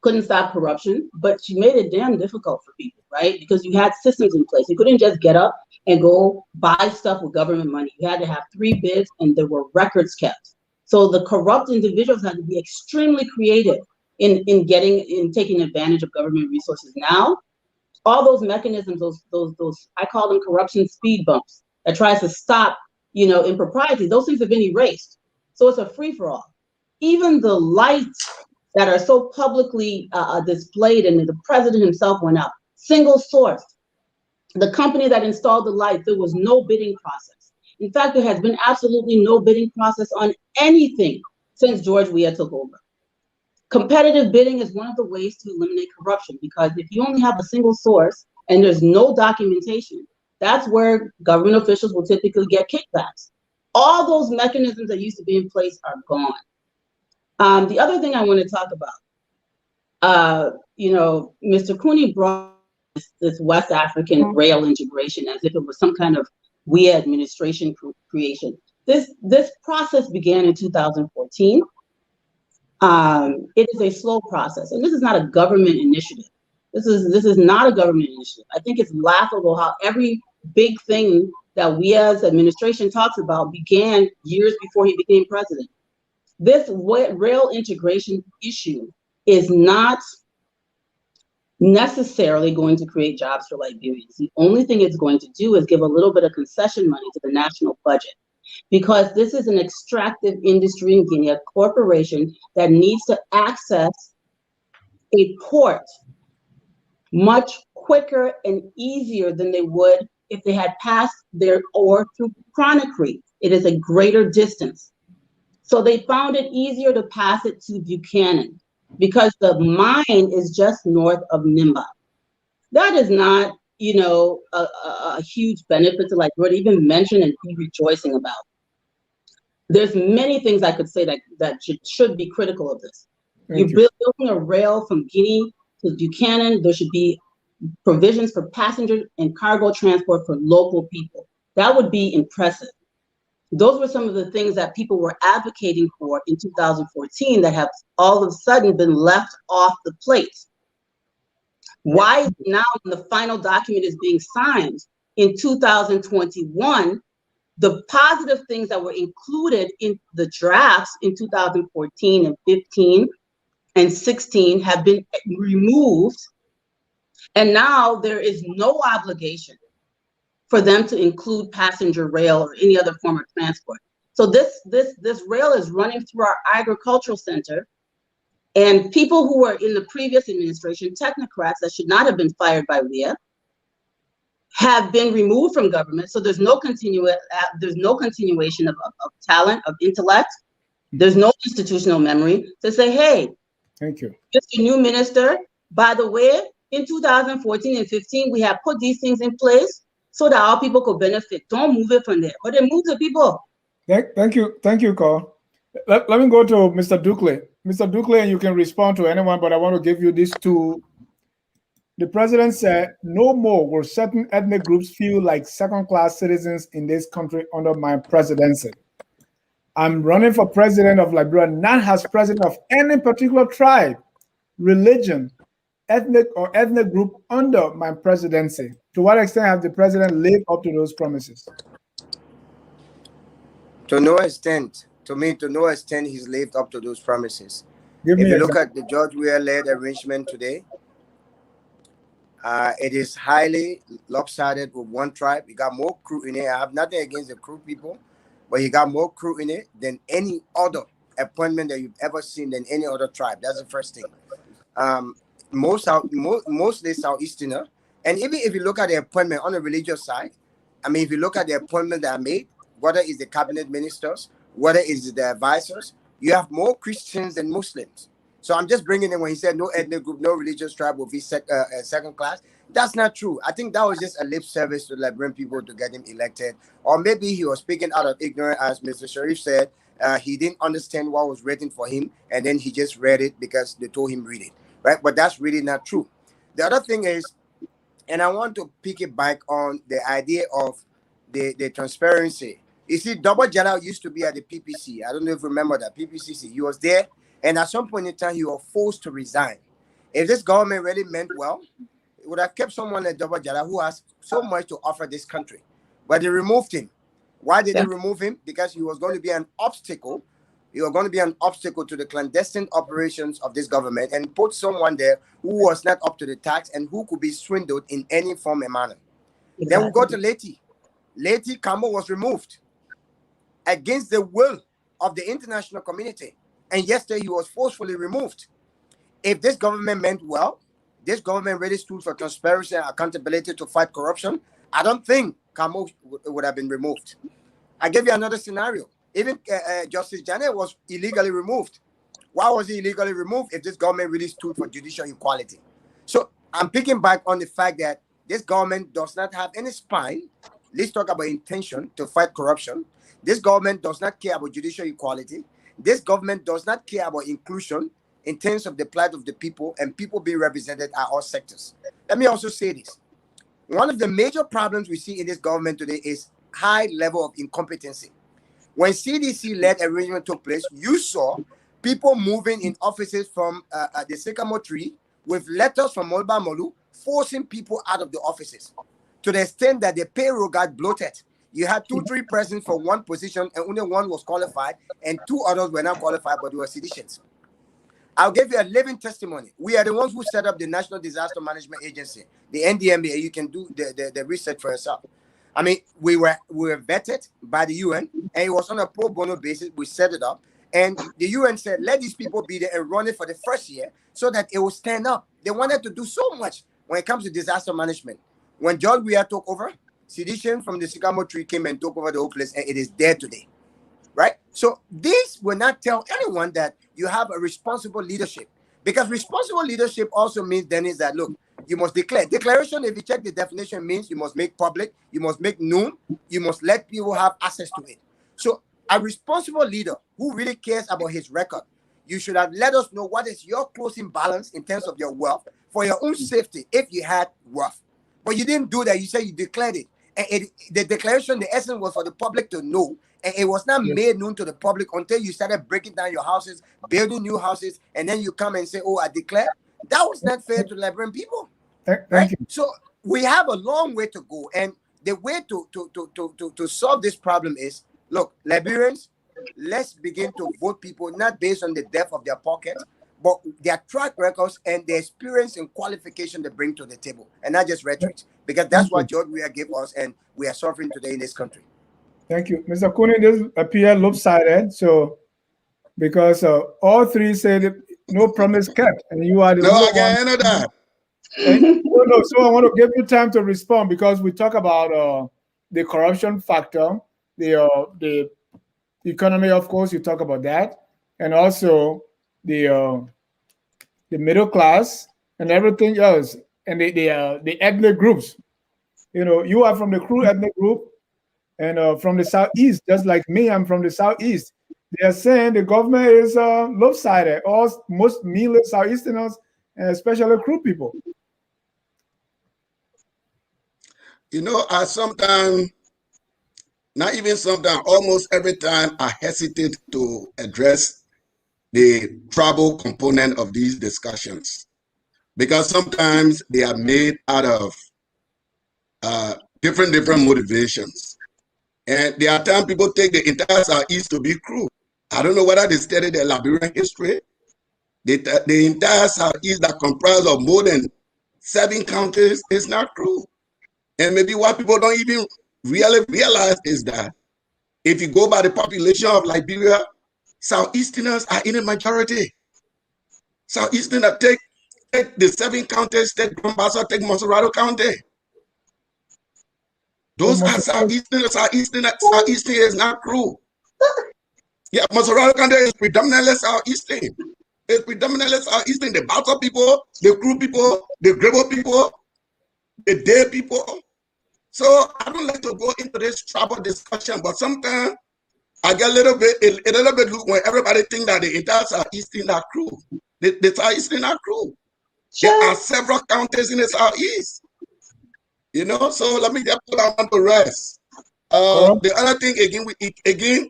couldn't stop corruption, but she made it damn difficult for people, right? Because you had systems in place. You couldn't just get up and go buy stuff with government money. You had to have 3 bids, and there were records kept. So the corrupt individuals had to be extremely creative in taking advantage of government resources. Now, all those mechanisms, those I call them corruption speed bumps that tries to stop, impropriety, those things have been erased. So it's a free-for-all. Even the lights that are so publicly displayed, and the president himself went out, single source. The company that installed the lights, there was no bidding process. In fact, there has been absolutely no bidding process on anything since George Weah took over. Competitive bidding is one of the ways to eliminate corruption, because if you only have a single source and there's no documentation, that's where government officials will typically get kickbacks. All those mechanisms that used to be in place are gone. The other thing I want to talk about, Mr. Cooney brought this West African rail integration as if it was some kind of Weah administration creation. This process began in 2014. It is a slow process, and this is not a government initiative. This is not a government initiative. I think it's laughable how every big thing that we as administration talks about began years before he became president. This rail integration issue is not necessarily going to create jobs for Liberians. The only thing it's going to do is give a little bit of concession money to the national budget, because this is an extractive industry in Guinea, a corporation that needs to access a port much quicker and easier than they would if they had passed their ore through Conakry. It is a greater distance. So they found it easier to pass it to Buchanan because the mine is just north of Nimba. That is not, a huge benefit to Liberia to even mention and be rejoicing about. There's many things I could say that should be critical of this. You're building a rail from Guinea to Buchanan. There should be provisions for passenger and cargo transport for local people. That would be impressive. Those were some of the things that people were advocating for in 2014 that have all of a sudden been left off the plate. Why now when the final document is being signed in 2021, the positive things that were included in the drafts in 2014 and 15 and 16 have been removed, and now there is no obligation for them to include passenger rail or any other form of transport. So this rail is running through our agricultural center, and people who were in the previous administration, technocrats that should not have been fired by Weah, have been removed from government. So there's no continuation of talent, of intellect. There's no institutional memory to say, hey, thank you, Mr. New Minister, by the way, in 2014 and 15, we have put these things in place so that our people could benefit. Don't move it from there, but then move the people. Thank you, Carl. Let me go to Mr. Dukley. Mr. Dukley, and you can respond to anyone, but I want to give you these two. The president said, no more will certain ethnic groups feel like second-class citizens in this country under my presidency. I'm running for president of Liberia, not as president of any particular tribe, religion, ethnic group under my presidency. To what extent have the president lived up to those promises? To no extent. To me, to no extent, he's lived up to those promises. If you look at the George Weah-led arrangement today, it is highly lopsided with one tribe. You got more crew in it. I have nothing against the crew people, but you got more crew in it than any other appointment that you've ever seen than any other tribe. That's the first thing. Mostly Southeasterner. And even if you look at the appointment on the religious side, I mean, if you look at the appointment that are made, whether it's the cabinet ministers, whether it's the advisors, you have more Christians than Muslims. So I'm just bringing in when he said no ethnic group, no religious tribe will be second class. That's not true. I think that was just a lip service to Liberian people to get him elected. Or maybe he was speaking out of ignorance, as Mr. Sharif said. He didn't understand what was written for him, and then he just read it because they told him read it, right? But that's really not true. The other thing is, and I want to pick it back on the idea of the transparency. You see, Double Jala used to be at the PPC. I don't know if you remember that, PPCC. He was there, and at some point in time, he was forced to resign. If this government really meant well, it would have kept someone like Double Jala who has so much to offer this country. But they removed him. Why did they remove him? Because he was going to be an obstacle. He was going to be an obstacle to the clandestine operations of this government, and put someone there who was not up to the task and who could be swindled in any form and manner. Exactly. Then we go to Leti. Leti Kamo was removed against the will of the international community. And yesterday he was forcefully removed. If this government meant well, this government really stood for transparency and accountability to fight corruption, I don't think Kamo would have been removed. I give you another scenario. Even Justice Janet was illegally removed. Why was he illegally removed if this government really stood for judicial equality? So I'm picking back on the fact that this government does not have any spine. Let's talk about intention to fight corruption. This government does not care about judicial equality. This government does not care about inclusion in terms of the plight of the people and people being represented at all sectors. Let me also say this. One of the major problems we see in this government today is high level of incompetency. When CDC-led arrangement took place, you saw people moving in offices from the sycamore tree with letters from Molba Molu forcing people out of the offices to the extent that the payroll got bloated. You had 2-3 persons for one position and only one was qualified and 2 others were not qualified, but they were seditions. I'll give you a living testimony. We are the ones who set up the National Disaster Management Agency, the NDMA. You can do the research for yourself. I mean, we were vetted by the UN, and it was on a pro bono basis. We set it up, and the UN said, let these people be there and run it for the first year so that it will stand up. They wanted to do so much when it comes to disaster management. When George Weah took over, sedition from the sycamore tree came and took over the whole place, and it is there today, right? So this will not tell anyone that you have a responsible leadership, because responsible leadership also means then is that, look, you must declare. Declaration, if you check the definition, means you must make public, you must make known, you must let people have access to it. So a responsible leader who really cares about his record, you should have let us know what is your closing balance in terms of your wealth for your own safety if you had wealth. But you didn't do that. You said you declared it. And the declaration, the essence was for the public to know, and it was not made known to the public until you started breaking down your houses, building new houses, and then you come and say, oh, I declare. That was not fair to Liberian people. Thank you. So we have a long way to go, and the way to solve this problem is, look, Liberians, let's begin to vote people not based on the depth of their pocket, but their track records and the experience and qualification they bring to the table, and not just rhetoric, because that's what George Weah gave us, and we are suffering today in this country. Thank you. Mr. Cooney, this appears lopsided, so because all three said no promise kept, and you are the No, only I can't handle that. No, so I want to give you time to respond, because we talk about the corruption factor, the economy, of course, you talk about that, and also the middle class and everything else, and the ethnic groups. You know, you are from the Kru ethnic group, and from the southeast, just like me, I'm from the southeast. They are saying the government is lopsided. Most mainly Southeasterners, and especially Kru people. You know, I sometimes, not even sometimes, almost every time I hesitate to address the tribal component of these discussions, because sometimes they are made out of different motivations. And there are times people take the entire Southeast to be Kru. I don't know whether they study the Liberian history. The entire Southeast that comprises of more than 7 counties is not Kru. And maybe what people don't even really realize is that if you go by the population of Liberia, Southeasterners are in a majority. Southeasterners take the 7 counties, take Grombasa, take Monserrato County. Those are Southeasterners. Southeastern is not Kru. Yeah, Monserrato County is predominantly Southeastern. It's predominantly Southeastern. The Bauta people, the Kru people, the Grebo people, the Day people. So I don't like to go into this tribal discussion, but sometimes I get a little bit look when everybody think that the entire Southeastern are Kru. The Southeastern are Kru. There are several counties in the Southeast. You know, so let me just put that one to rest. The other thing again,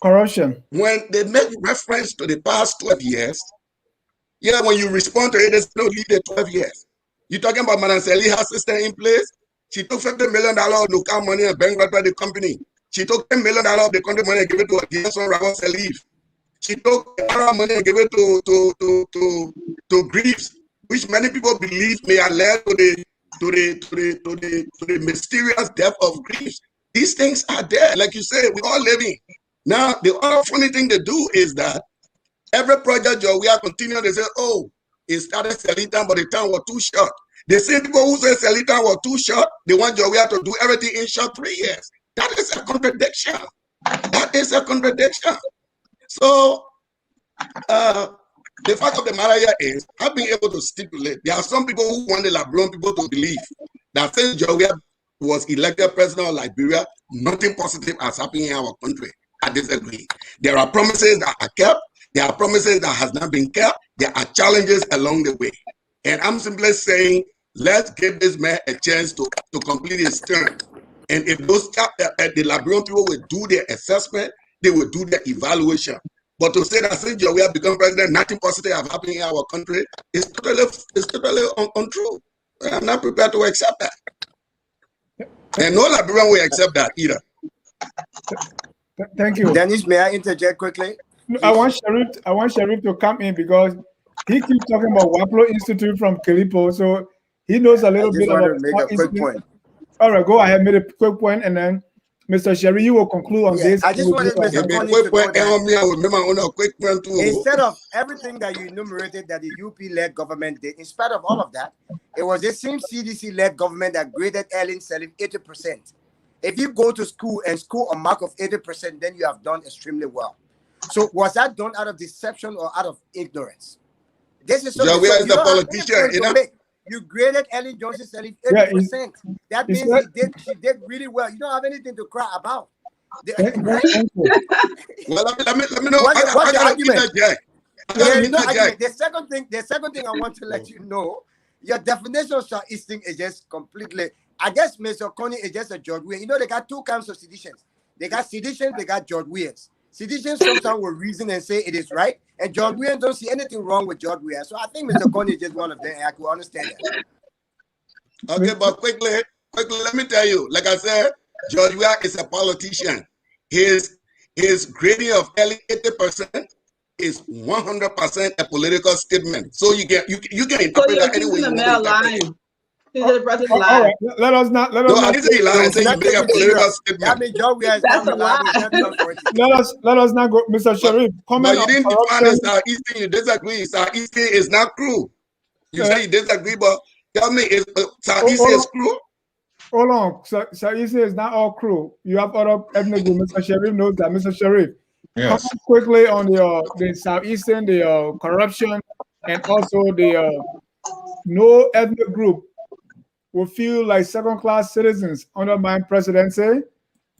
corruption. When they make reference to the past 12 years, yeah, when you respond to it, they still leave the 12 years. You're talking about Madam Seliha's system in place. She took $50 million of local money and bankrupted the company. She took $10 million of the country money and gave it to Jason Rabon Salif. She took Arab money and gave it to Greaves, which many people believe may have led to the mysterious death of Greaves. These things are there, like you say, we're all living. Now, the other funny thing they do is that every project we are continuing, they say, oh, it started selling time, but the time was too short. The same people who say selling time was too short, they want Jowiah to do everything in short 3 years. That is a contradiction. That is a contradiction. So, the fact of the matter here is, I've been able to stipulate, there are some people who want the Liberian people to believe that since Jowiah was elected president of Liberia, nothing positive has happened in our country. I disagree. There are promises that are kept. There are promises that has not been kept. There are challenges along the way. And I'm simply saying, let's give this man a chance to complete his term. And if those the Liberian people will do their assessment, they will do their evaluation. But to say that since Joe Weah become president, nothing positive have happened in our country is totally untrue. I'm not prepared to accept that. And no Liberian will accept that either. Thank you. Dennis, may I interject quickly? I want Sharif to come in because he keeps talking about Waplo Institute from Kilipo, so he knows a little bit about. I just want to make a quick point. All right, go ahead, make a quick point, and then Mr. Sharif, you will conclude on this. I just wanted Mr. Connie to know that instead of everything that you enumerated that the UP-led government did, in spite of all of that, it was the same CDC-led government that graded Ellen Selim 80%. If you go to school and score a mark of 80%, then you have done extremely well. So was that done out of deception or out of ignorance? This is something is the politician, you know? You graded Ellen Johnson Selim 80%. That means she did really well. You don't have anything to cry about. Well, let me know. What's the argument? The second thing I want to let you know, your definition of Southeastern is just completely. I guess Mr. Connie is just a George Weah. You know, they got two kinds of seditions. They got seditions, they got George Weahs. Seditions sometimes will reason and say it is right, and George Weah don't see anything wrong with George Weah. So I think Mr. Connie is just one of them, and I could understand that. Okay, but quickly, let me tell you, like I said, George Weah is a politician. His grading of early 80% is 100% a political statement. So you can interpret that any way you want to. All right. Let us not. I didn't say lie. I said you make a political statement. I mean, George Weah is not reliable. Let us not go, Mr. Sharif. Comment. But you didn't define the Southeastern. You disagree. Southeastern is not true. You say you disagree, but tell me, is Southeastern is true? Hold on. Southeastern is not all crew. You have other ethnic groups. Mr. Sharif knows that. Mr. Sharif, yes. Comment quickly on the Southeastern, the corruption, and also the no ethnic group will feel like second-class citizens under my presidency.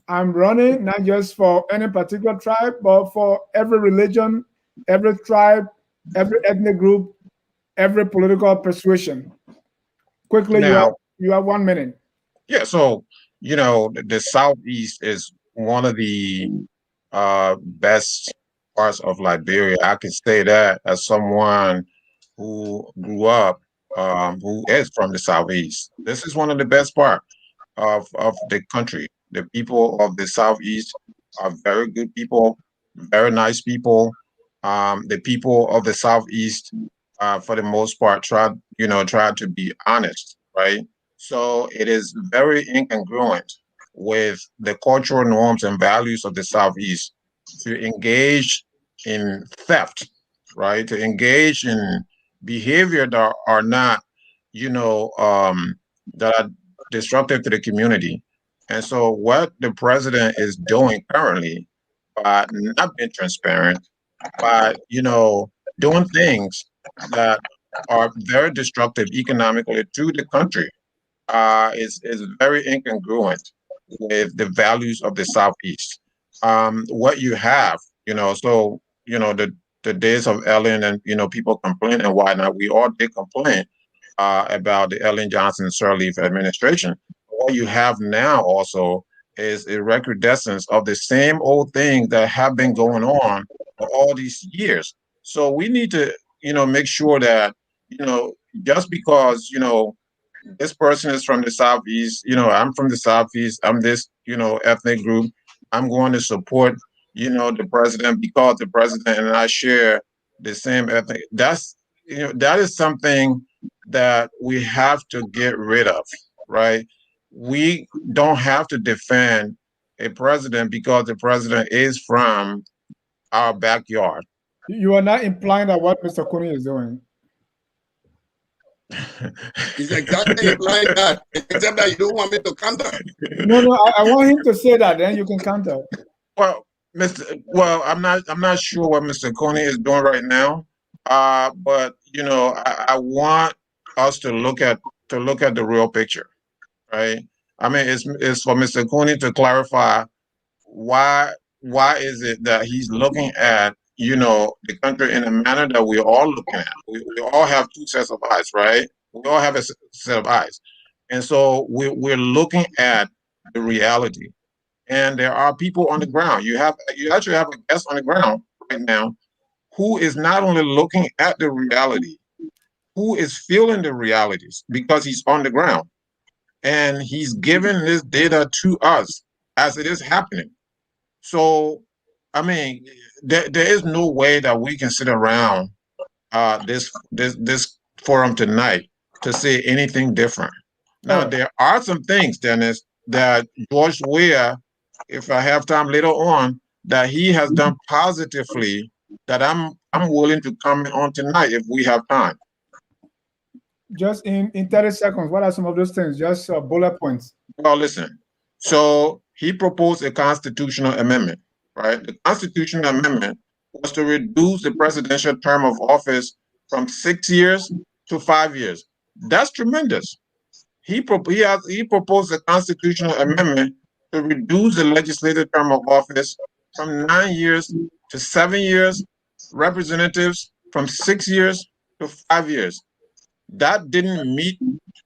I'm running not just for any particular tribe, but for every religion, every tribe, every ethnic group, every political persuasion. Quickly, now, you have 1 minute. Yeah, so, you know, the Southeast is one of the best parts of Liberia. I can say that as someone who grew up, who is from the Southeast. This is one of the best parts of the country. The people of the Southeast are very good people, very nice people. The people of the Southeast, for the most part, try to be honest, right? So it is very incongruent with the cultural norms and values of the Southeast to engage in theft, right? To engage in behavior that are not, that are disruptive to the community. And so what the president is doing currently by not being transparent, by, doing things that are very destructive economically to the country, is very incongruent with the values of the Southeast. What you have, the days of Ellen and, people complain and whatnot, we all did complain about the Ellen Johnson Sirleaf administration. What you have now also is a recrudescence of the same old things that have been going on for all these years. So we need to, make sure that, just because, this person is from the Southeast, I'm from the Southeast, I'm this, ethnic group, I'm going to support, the president because the president and I share the same ethnic. That's, that is something that we have to get rid of, right? We don't have to defend a president because the president is from our backyard. You are not implying that what Mr. Connie is doing. He's exactly implying that, except that you don't want me to counter. No, I want him to say that, then you can counter. Well, I'm not sure what Mr. Coney is doing right now. But I want us to look at the real picture, right? I mean, it's for Mr. Coney to clarify why is it that he's looking at the country in a manner that we're all looking at. We all have two sets of eyes, right? We all have a set of eyes, and so we're looking at the reality. And there are people on the ground. You actually have a guest on the ground right now who is not only looking at the reality, who is feeling the realities because he's on the ground. And he's giving this data to us as it is happening. So, I mean, there is no way that we can sit around this forum tonight to say anything different. Now, there are some things, Dennis, that George Weah, if I have time later on, that he has done positively that I'm willing to comment on tonight if we have time. Just in 30 seconds, what are some of those things? Just bullet points. Well, listen. So he proposed a constitutional amendment, right? The constitutional amendment was to reduce the presidential term of office from 6 years to 5 years. That's tremendous. He proposed a constitutional amendment to reduce the legislative term of office from 9 years to 7 years, representatives from 6 years to 5 years. That didn't meet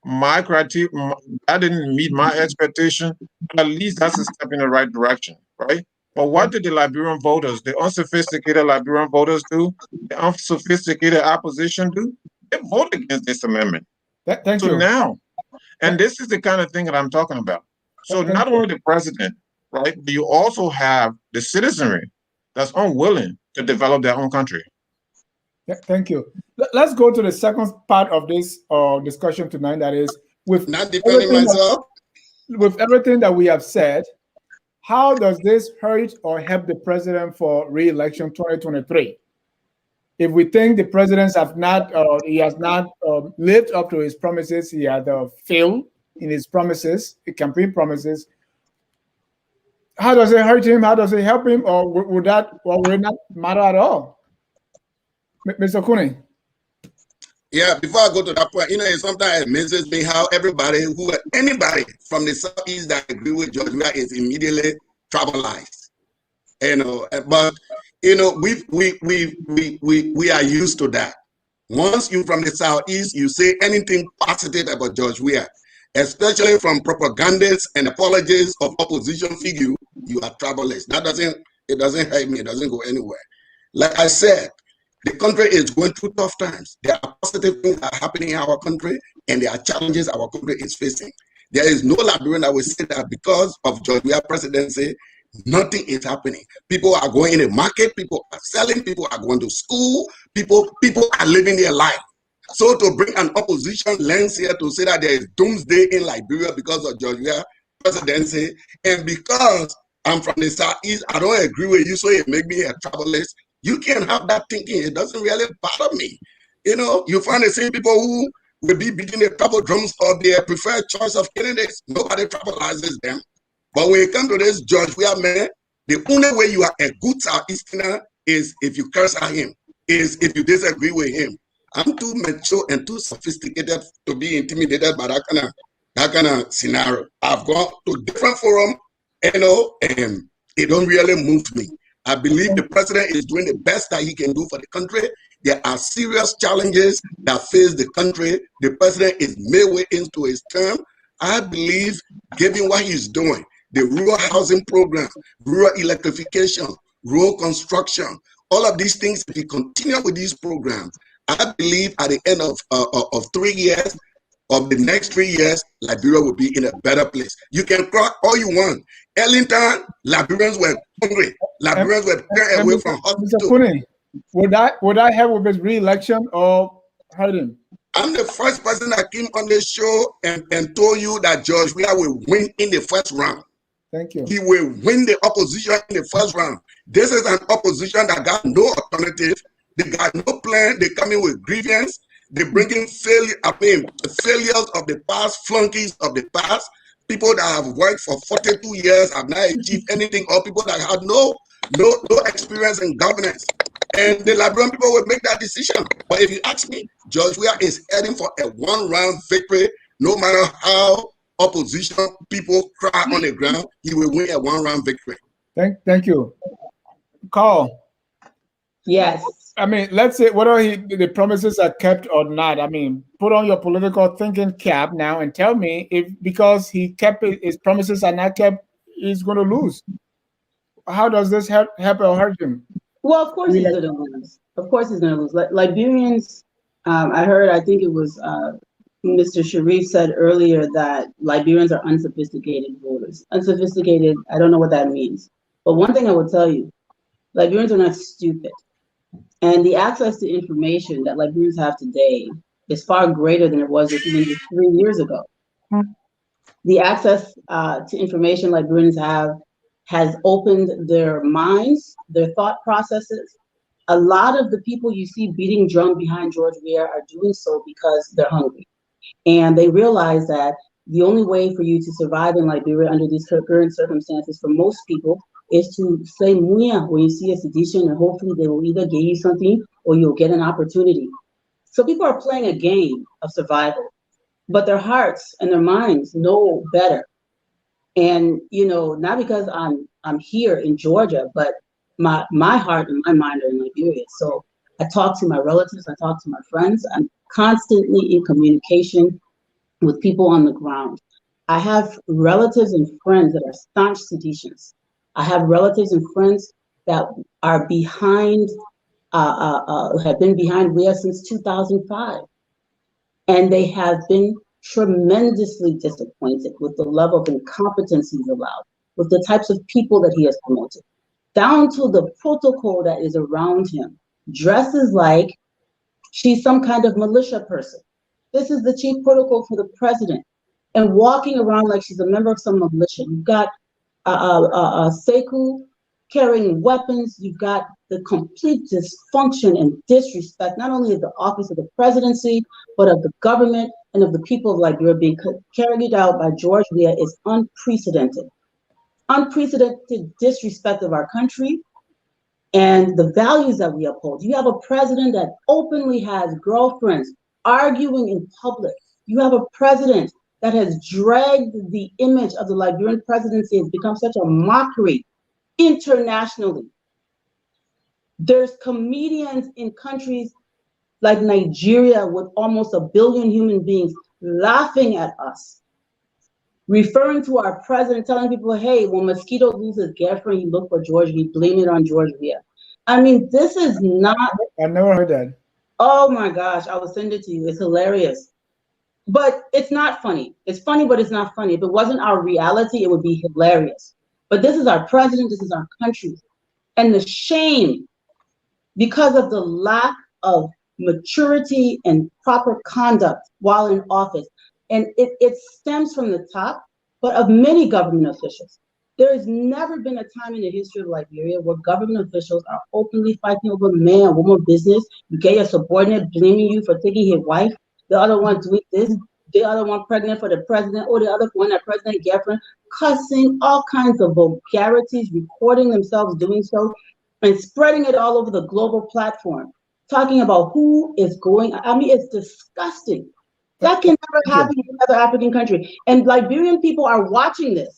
my criteria. That didn't meet my expectation. But at least that's a step in the right direction, right? But what did the Liberian voters, the unsophisticated Liberian voters do? The unsophisticated opposition do? They voted against this amendment. Thank you. Now, and this is the kind of thing that I'm talking about. So not only the president, right, but you also have the citizenry that's unwilling to develop their own country. Thank you. Let's go to the second part of this discussion tonight. That is, with not defending myself. With everything that we have said, how does this hurt or help the president for re-election 2023? If we think the president has not lived up to his promises, he had failed in his promises, the campaign promises. How does it hurt him? How does it help him? Or would it not matter at all? Mr. Kune. Yeah, before I go to that point, it sometimes amazes me how anybody from the Southeast that agree with George Weah is immediately tribalized. But we are used to that. Once you from the Southeast, you say anything positive about George Weah, especially from propagandists and apologies of opposition figure, you are tribalist. It doesn't hurt me. It doesn't go anywhere. Like I said, the country is going through tough times. There are positive things that are happening in our country, and there are challenges our country is facing. There is no Liberian that will say that because of George Weah's presidency, nothing is happening. People are going in the market, people are selling, people are going to school, people are living their life. So to bring an opposition lens here to say that there is doomsday in Liberia because of George Weah's presidency, and because I'm from the Southeast, I don't agree with you, so it make me a tribalist. You can't have that thinking. It doesn't really bother me. You find the same people who will be beating the trouble drums of their preferred choice of candidates. Nobody tribalizes them. But when it comes to this George Weah man, the only way you are a good Southeasterner is if you curse at him, is if you disagree with him. I'm too mature and too sophisticated to be intimidated by that kind of scenario. I've gone to different forums, and it don't really move me. I believe the president is doing the best that he can do for the country. There are serious challenges that face the country. The president is midway into his term. I believe, given what he's doing, the rural housing program, rural electrification, rural construction, all of these things, if he continue with these programs, I believe at the end of 3 years, of the next 3 years, Liberia will be in a better place. You can cry all you want. Ellington, Liberians were hungry. Liberians were turned away from hospital. Mr. Kune, would I help with his re-election or hurt him? I'm the first person that came on this show and told you that George Weah will win in the first round. Thank you. He will win the opposition in the first round. This is an opposition that got no alternative. They got no plan. They come in with grievance. They bring in failures of the past, flunkies of the past. People that have worked for 42 years have not achieved anything, or people that have no experience in governance. And the Liberian people will make that decision. But if you ask me, George Weah is heading for a one-round victory. No matter how opposition people cry on the ground, he will win a one-round victory. Thank you. Carl. Yes. I mean, let's say whether the promises are kept or not. I mean, put on your political thinking cap now and tell me if because he kept his promises are not kept, he's going to lose. How does this help or hurt him? Well, of course he's going to lose. Of course he's going to lose. Liberians, I think it was Mr. Sharif said earlier that Liberians are unsophisticated voters. Unsophisticated, I don't know what that means. But one thing I will tell you, Liberians are not stupid. And the access to information that Liberians have today is far greater than it was even just 3 years ago. The access to information Liberians have has opened their minds, their thought processes. A lot of the people you see beating drum behind George Weah are doing so because they're hungry. And they realize that the only way for you to survive in Liberia under these current circumstances for most people is to say Muya when you see a sedition, and hopefully they will either give you something or you'll get an opportunity. So people are playing a game of survival, but their hearts and their minds know better. And not because I'm here in Georgia, but my heart and my mind are in Liberia. So I talk to my relatives, I talk to my friends. I'm constantly in communication with people on the ground. I have relatives and friends that are staunch seditionists. I have relatives and friends that are behind, have been behind Weah since 2005. And they have been tremendously disappointed with the level of incompetence he's allowed, with the types of people that he has promoted, down to the protocol that is around him. Dresses like she's some kind of militia person. This is the chief protocol for the president, and walking around like she's a member of some militia. You've got Sekou carrying weapons. You've got the complete dysfunction and disrespect, not only of the office of the presidency, but of the government and of the people of Liberia being carried out by George Weah is unprecedented. Unprecedented disrespect of our country and the values that we uphold. You have a president that openly has girlfriends arguing in public. You have a president that has dragged the image of the Liberian presidency. It's become such a mockery internationally. There's comedians in countries like Nigeria with almost 1 billion human beings laughing at us, referring to our president, telling people, hey, when Mosquito loses girlfriend, you look for George, you blame it on George Weah. I mean, this is not. I never heard that. Oh my gosh, I will send it to you. It's hilarious. But it's not funny. It's funny, but it's not funny. If it wasn't our reality, it would be hilarious. But this is our president, this is our country. And the shame, because of the lack of maturity and proper conduct while in office, and it stems from the top, but of many government officials. There has never been a time in the history of Liberia where government officials are openly fighting over man, woman business. You get your subordinate blaming you for taking his wife, the other one doing this, the other one pregnant for the president, or the other one that president girlfriend, cussing, all kinds of vulgarities, recording themselves doing so, and spreading it all over the global platform, talking about who is going. I mean, it's disgusting. That can never happen in another African country. And Liberian people are watching this.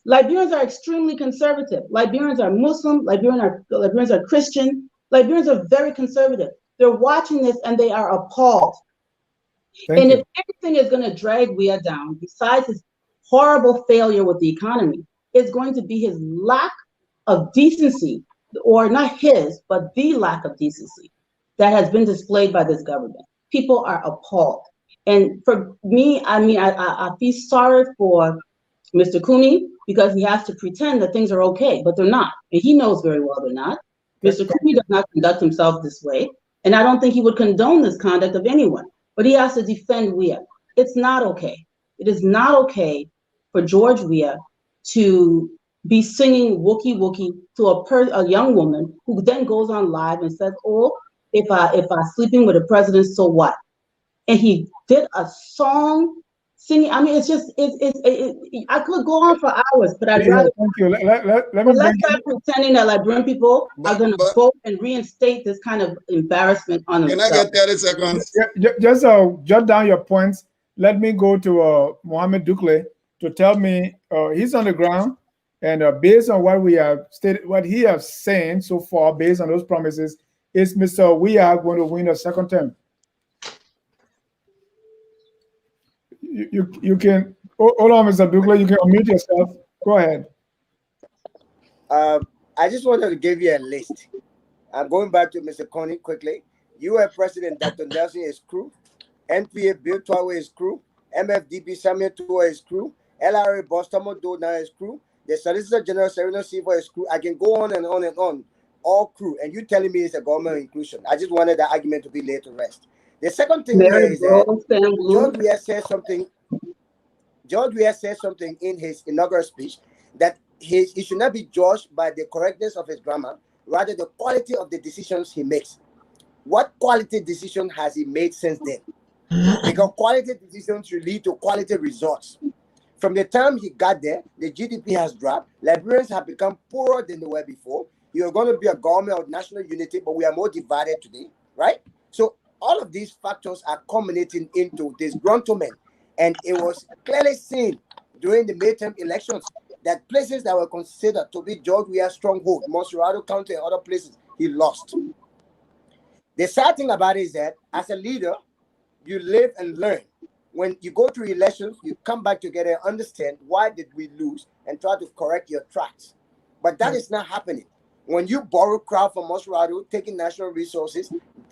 Liberians are extremely conservative. Liberians are Muslim, Liberians are Christian. Liberians are very conservative. They're watching this and they are appalled. And if anything is going to drag Weah down, besides his horrible failure with the economy, it's going to be his lack of decency, or not his, but the lack of decency that has been displayed by this government. People are appalled. And for me, I mean, I feel sorry for Mr. Kumi because he has to pretend that things are okay, but they're not. And he knows very well they're not. Mr. Kumi does not conduct himself this way. And I don't think he would condone this conduct of anyone, but he has to defend Weah. It's not okay. It is not okay for George Weah to be singing Wookie Wookie to a young woman who then goes on live and says, oh, if I sleeping with a president, so what? And he did a song singing. I mean, it's just, I could go on for hours, but I'd rather. Thank you. Let's start pretending that Liberian people are going to vote and reinstate this kind of embarrassment on themselves. Can I get 30 seconds? Just jot down your points. Let me go to Mohammed Dukle to tell me he's on the ground, and based on what we have stated, what he has saying so far, based on those promises, is Mr. Weah going to win a second term? You can hold on, Mr. Dukle. You can unmute yourself. Go ahead. I just wanted to give you a list I'm going back to Mr. Coney quickly. US President Dr. Nelson is crew. NPA Bill Twawe is crew. MFDP Samuel Tua is crew. LRA Bostamo Dona is crew. The Solicitor General Serena Silva is crew. I can go on and on and on. All crew. And you telling me it's a government inclusion. I just wanted that argument to be laid to rest. The second thing here is that George Weah said something. George Weah said something in his inaugural speech that he should not be judged by the correctness of his grammar, rather the quality of the decisions he makes. What quality decision has he made since then? Because quality decisions should lead to quality results. From the time he got there, the GDP has dropped. Liberians have become poorer than they were before. You're going to be a government of national unity, but we are more divided today, right? So all of these factors are culminating into disgruntlement. And it was clearly seen during the midterm elections that places that were considered to be George Weah's stronghold, Monserrado County and other places, he lost. The sad thing about it is that as a leader, you live and learn. When you go through elections, you come back together and understand why did we lose and try to correct your tracks. But that is not happening. When you borrow crowd from Monserrado, taking national resources,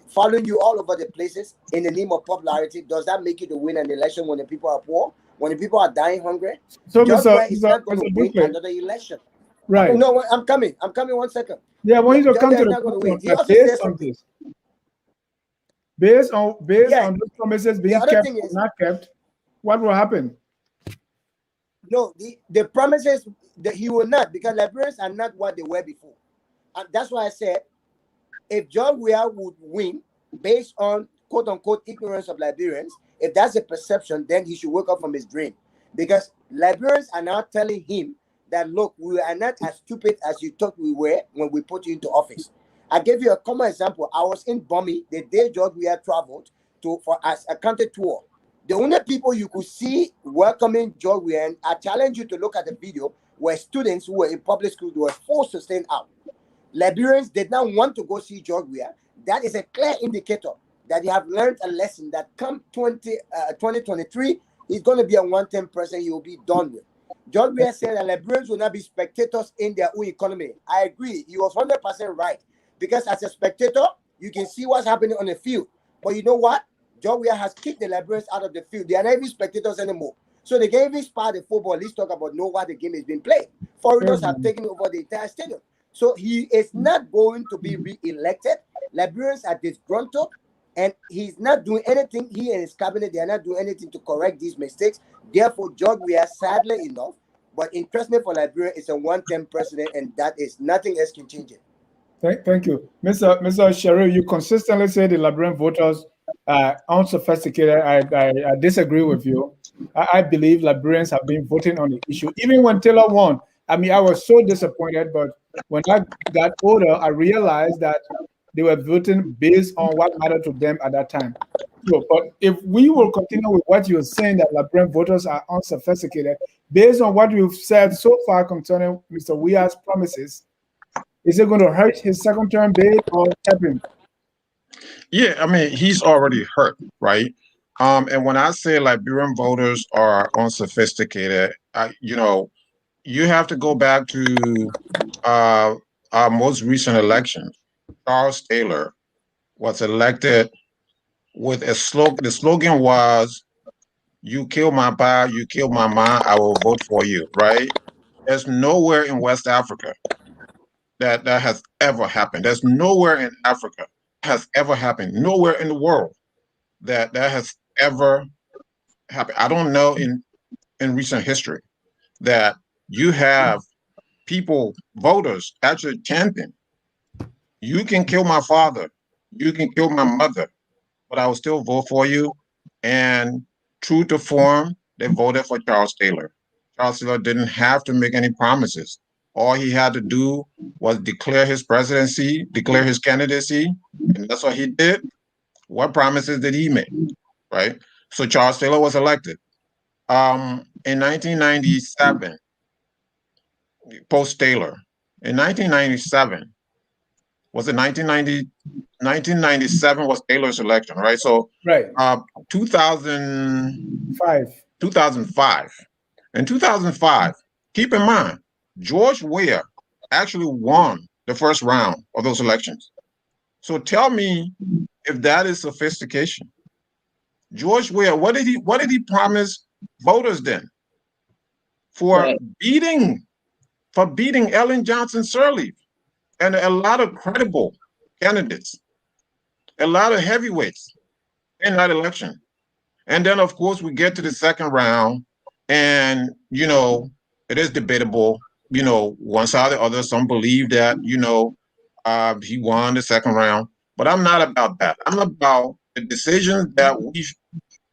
following you all over the places in the name of popularity, does that make you to win an election when the people are poor, when the people are dying hungry? So, George Weah is not going Mr. to win another election. Right. No, I'm coming 1 second. Yeah, when you come to not going to win. He the also based said on something. this, based on those promises being kept or not kept, what will happen? No, the promises that he will not, because Liberians are not what they were before. And that's why I said, if John Weah would win based on quote-unquote ignorance of Liberians, if that's a perception, then he should wake up from his dream. Because Liberians are now telling him that, look, we are not as stupid as you thought we were when we put you into office. I gave you a common example. I was in Bumi the day George Weah traveled for as a country tour. The only people you could see welcoming George Weah, and I challenge you to look at the video, were students who were in public schools who were forced to stand out. Liberians did not want to go see George Weah. That is a clear indicator that they have learned a lesson that come 2023, he's going to be a one-term person he will be done with. George Weah said that Liberians will not be spectators in their own economy. I agree. He was 100% right. Because as a spectator, you can see what's happening on the field. But you know what? George Weah has kicked the Liberians out of the field. They are not even spectators anymore. So they can even spot the football. Let's talk about know why the game is being played. Foreigners have taken over the entire stadium. So he is not going to be re-elected. Liberians are disgruntled, and he's not doing anything. He and his cabinet, they are not doing anything to correct these mistakes. Therefore, George Weah, sadly enough, but interestingly for Liberia, is a one-term president, and that is nothing else can change it. Thank you. Mr. Sharif, you consistently say the Liberian voters are unsophisticated. I disagree with you. I believe Liberians have been voting on the issue. Even when Taylor won, I mean, I was so disappointed, but when I got older, I realized that they were voting based on what mattered to them at that time. So, but if we will continue with what you're saying, that Liberian voters are unsophisticated, based on what you've said so far concerning Mr. Weah's promises, is it going to hurt his second term bid or help him? Yeah, I mean, he's already hurt, right? And when I say Liberian voters are unsophisticated, you have to go back to our most recent election. Charles Taylor was elected with a slogan. The slogan was, "You kill my pa, you kill my ma, I will vote for you," right? There's nowhere in West Africa that has ever happened. There's nowhere in Africa has ever happened. Nowhere in the world that has ever happened. I don't know in recent history that you have people, voters, actually chanting, "You can kill my father, you can kill my mother, but I will still vote for you." And true to form, they voted for Charles Taylor. Charles Taylor didn't have to make any promises. All he had to do was declare his presidency, declare his candidacy, and that's what he did. What promises did he make, right? So Charles Taylor was elected. In 1997, post-Taylor, in 1997, was it 1997 was Taylor's election, right? So right. 2005. In 2005, keep in mind, George Weah actually won the first round of those elections. So tell me if that is sophistication. George Weah, what did he promise voters then? For beating Ellen Johnson Sirleaf and a lot of credible candidates, a lot of heavyweights in that election. And then, of course, we get to the second round, and, you know, it is debatable, you know, one side or the other. Some believe that, you know, he won the second round. But I'm not about that. I'm about the decisions that we've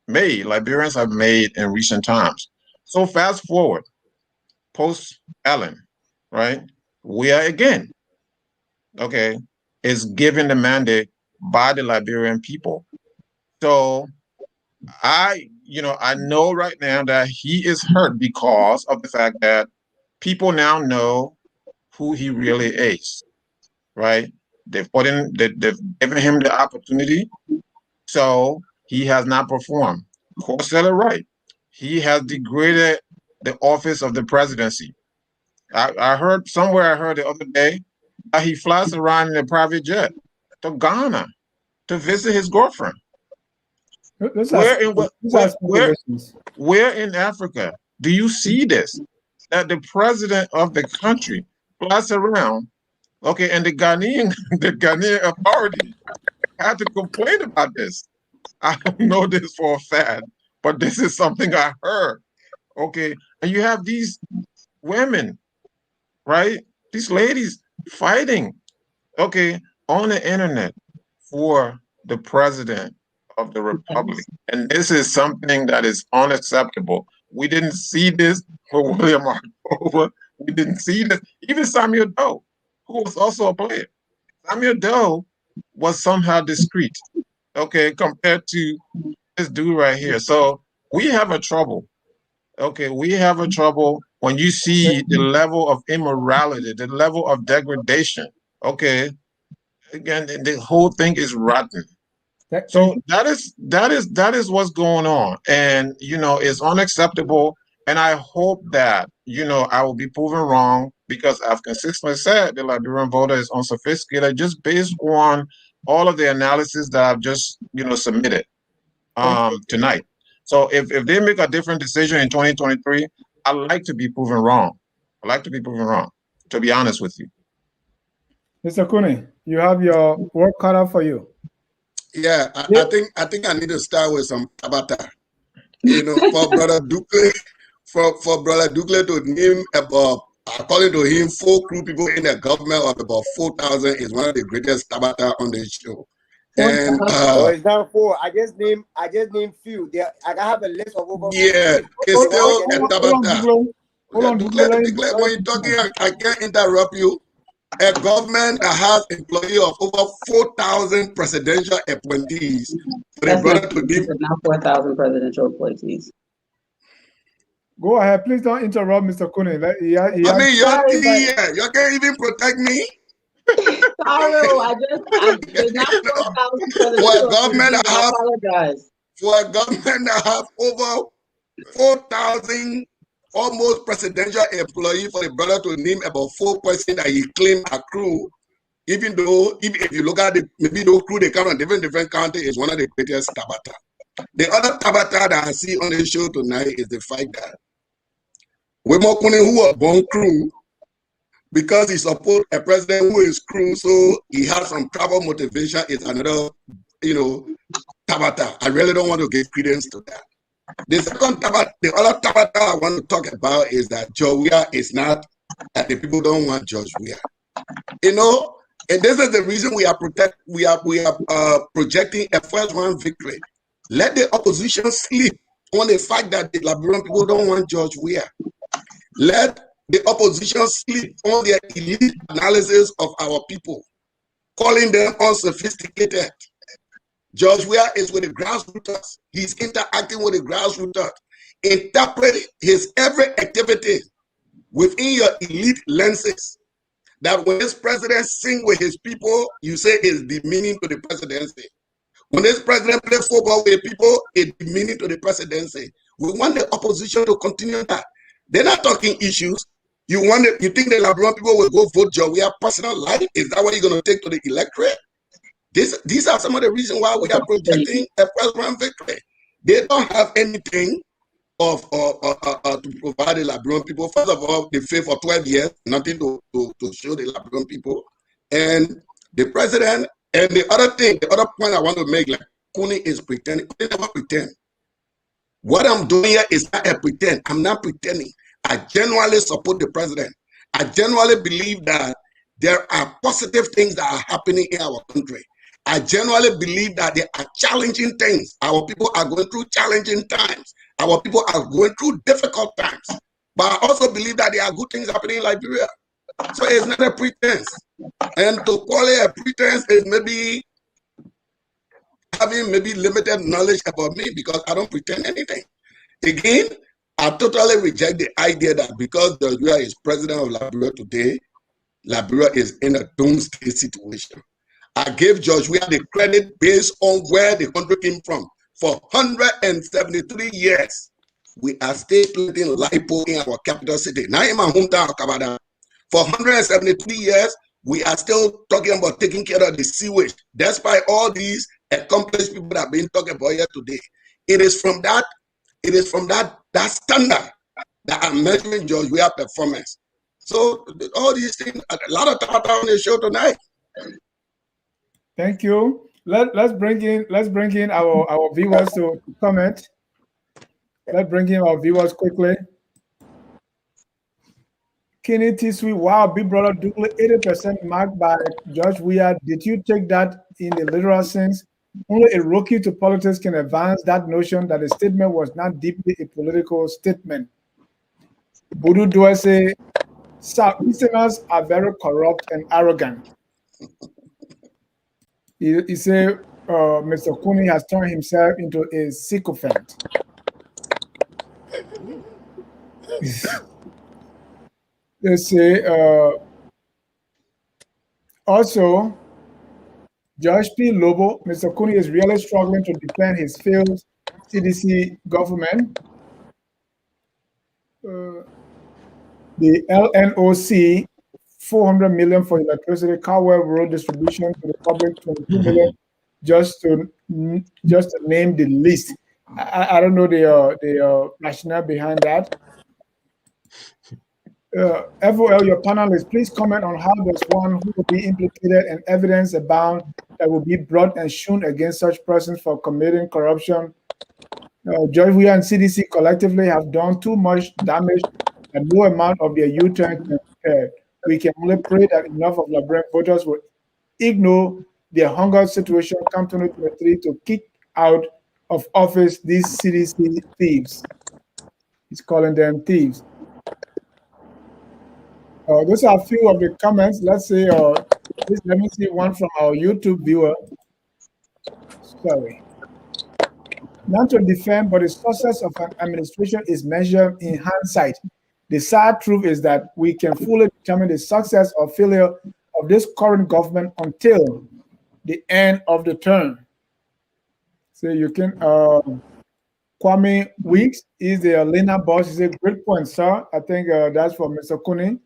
made, Liberians have made in recent times. So fast forward, post Ellen, right? We are again, okay, is given the mandate by the Liberian people. So I know right now that he is hurt because of the fact that people now know who he really is, right? They've given him the opportunity, so he has not performed. Cole said it right. He has degraded the office of the presidency. I heard the other day that he flies around in a private jet to Ghana to visit his girlfriend. Where in Africa do you see this? That the president of the country flies around, okay, and the Ghanaian authority had to complain about this. I don't know this for a fact, but this is something I heard. Okay, and you have these women, right? These ladies fighting, okay, on the internet for the president of the republic. And this is something that is unacceptable. We didn't see this for William R. Grover. We didn't see this. Even Samuel Doe, who was also a player. Samuel Doe was somehow discreet, okay, compared to this dude right here. So we have a trouble. Okay, we have a trouble when you see the level of immorality, the level of degradation. Okay, again, the whole thing is rotten. So that is what's going on, and you know, it's unacceptable. And I hope that, you know, I will be proven wrong, because I've consistently said the Liberian voter is unsophisticated just based on all of the analysis that I've just, you know, submitted tonight. So if they make a different decision in 2023, I like to be proven wrong. I like to be proven wrong, to be honest with you. Mr. Cooney, you have your work cut out for you. Yeah, I think I need to start with some tabata. You know, for Brother Ducle, for Brother Ducle to name about, according to him, 4 crew people in the government of about 4,000 is one of the greatest tabata on the show. And it's not 4. I just named few. I have a list of over. Yeah, it's still a tabata. Hold on, Ducle, when you're talking, I can't interrupt you. A government that has employees of over 4,000 presidential appointees. That's not 4,000 presidential appointees. Go ahead, please don't interrupt Mr. Cooney. I mean, you can't even protect me. There's not 4,000 presidential appointees. I apologize. For a government that have over 4,000 almost presidential employee, for the brother to name about 4 persons that he claimed accrue, even though if you look at it, maybe those crew they come from different countries, is one of the greatest tabata. The other tabata that I see on the show tonight is the fact that Weah, who was born crew, because he support a president who is crew, so he has some travel motivation, is another, you know, tabata. I really don't want to give credence to that. The second tabata, the other tabata I want to talk about is that George Weah is not, that the people don't want George Weah. You know, and this is the reason we are projecting a first round victory. Let the opposition sleep on the fact that the Liberian people don't want George Weah. Let the opposition sleep on their elite analysis of our people, calling them unsophisticated. George Weah is with the grassroots. He's interacting with the grassroots. Interpret his every activity within your elite lenses. That when this president sing with his people, you say it's demeaning to the presidency. When this president play football with the people, it's demeaning to the presidency. We want the opposition to continue that. They're not talking issues. You think the Liberian people will go vote George Weah personal life? Is that what you're going to take to the electorate? These are some of the reasons why we are projecting a first-round victory. They don't have anything to provide the Liberian people. First of all, they failed for 12 years, nothing to show the Liberian people. And the president, and the other point I want to make, like Kuni is pretending. Kuni never pretend. What I'm doing here is not a pretend. I'm not pretending. I genuinely support the president. I genuinely believe that there are positive things that are happening in our country. I genuinely believe that there are challenging things. Our people are going through challenging times. Our people are going through difficult times. But I also believe that there are good things happening in Liberia. So it's not a pretense. And to call it a pretense is maybe having limited knowledge about me, because I don't pretend anything. Again, I totally reject the idea that because the Weah is president of Liberia today, Liberia is in a doomsday situation. I gave George Weah the credit based on where the country came from. For 173 years, we are still planting lipo in our capital city. Now in my hometown, Kabada. For 173 years, we are still talking about taking care of the sewage, despite all these accomplished people that have been talking about here today. It is from that standard that I'm measuring George Weah performance. So all these things, a lot of talk on the show tonight. Thank you. Let's bring in our viewers to comment. Let's bring in our viewers quickly. Kenny Tisui, wow, Big Brother Douglas, 80% marked by George Weah. Did you take that in the literal sense? Only a rookie to politics can advance that notion that the statement was not deeply a political statement. Budu Duese, Southeasterners are very corrupt and arrogant. He said Mr. Kuni has turned himself into a sycophant. They say also, Josh P. Lobo, Mr. Kuni is really struggling to defend his failed CDC government. The LNOC, 400 million for electricity, Cowell Road distribution to the public, 22 million, just to name the list. I don't know the rationale behind that. FOL, your panelists, please comment on how does one who will be implicated and evidence abound that will be brought and shown against such persons for committing corruption. George Weah and CDC collectively have done too much damage and no amount of their U-turn can repair. We can only pray that enough of Liberian voters will ignore their hunger situation come 2023 to kick out of office these CDC thieves. He's calling them thieves. Those are a few of the comments. Let's see, let me see one from our YouTube viewer. Sorry. Not to defend, but the success of an administration is measured in hindsight. The sad truth is that we can fully determine the success or failure of this current government until the end of the term. So you can, Kwame Weeks is the Lena boss. Is a great point, sir. I think that's for Mr. Kuni.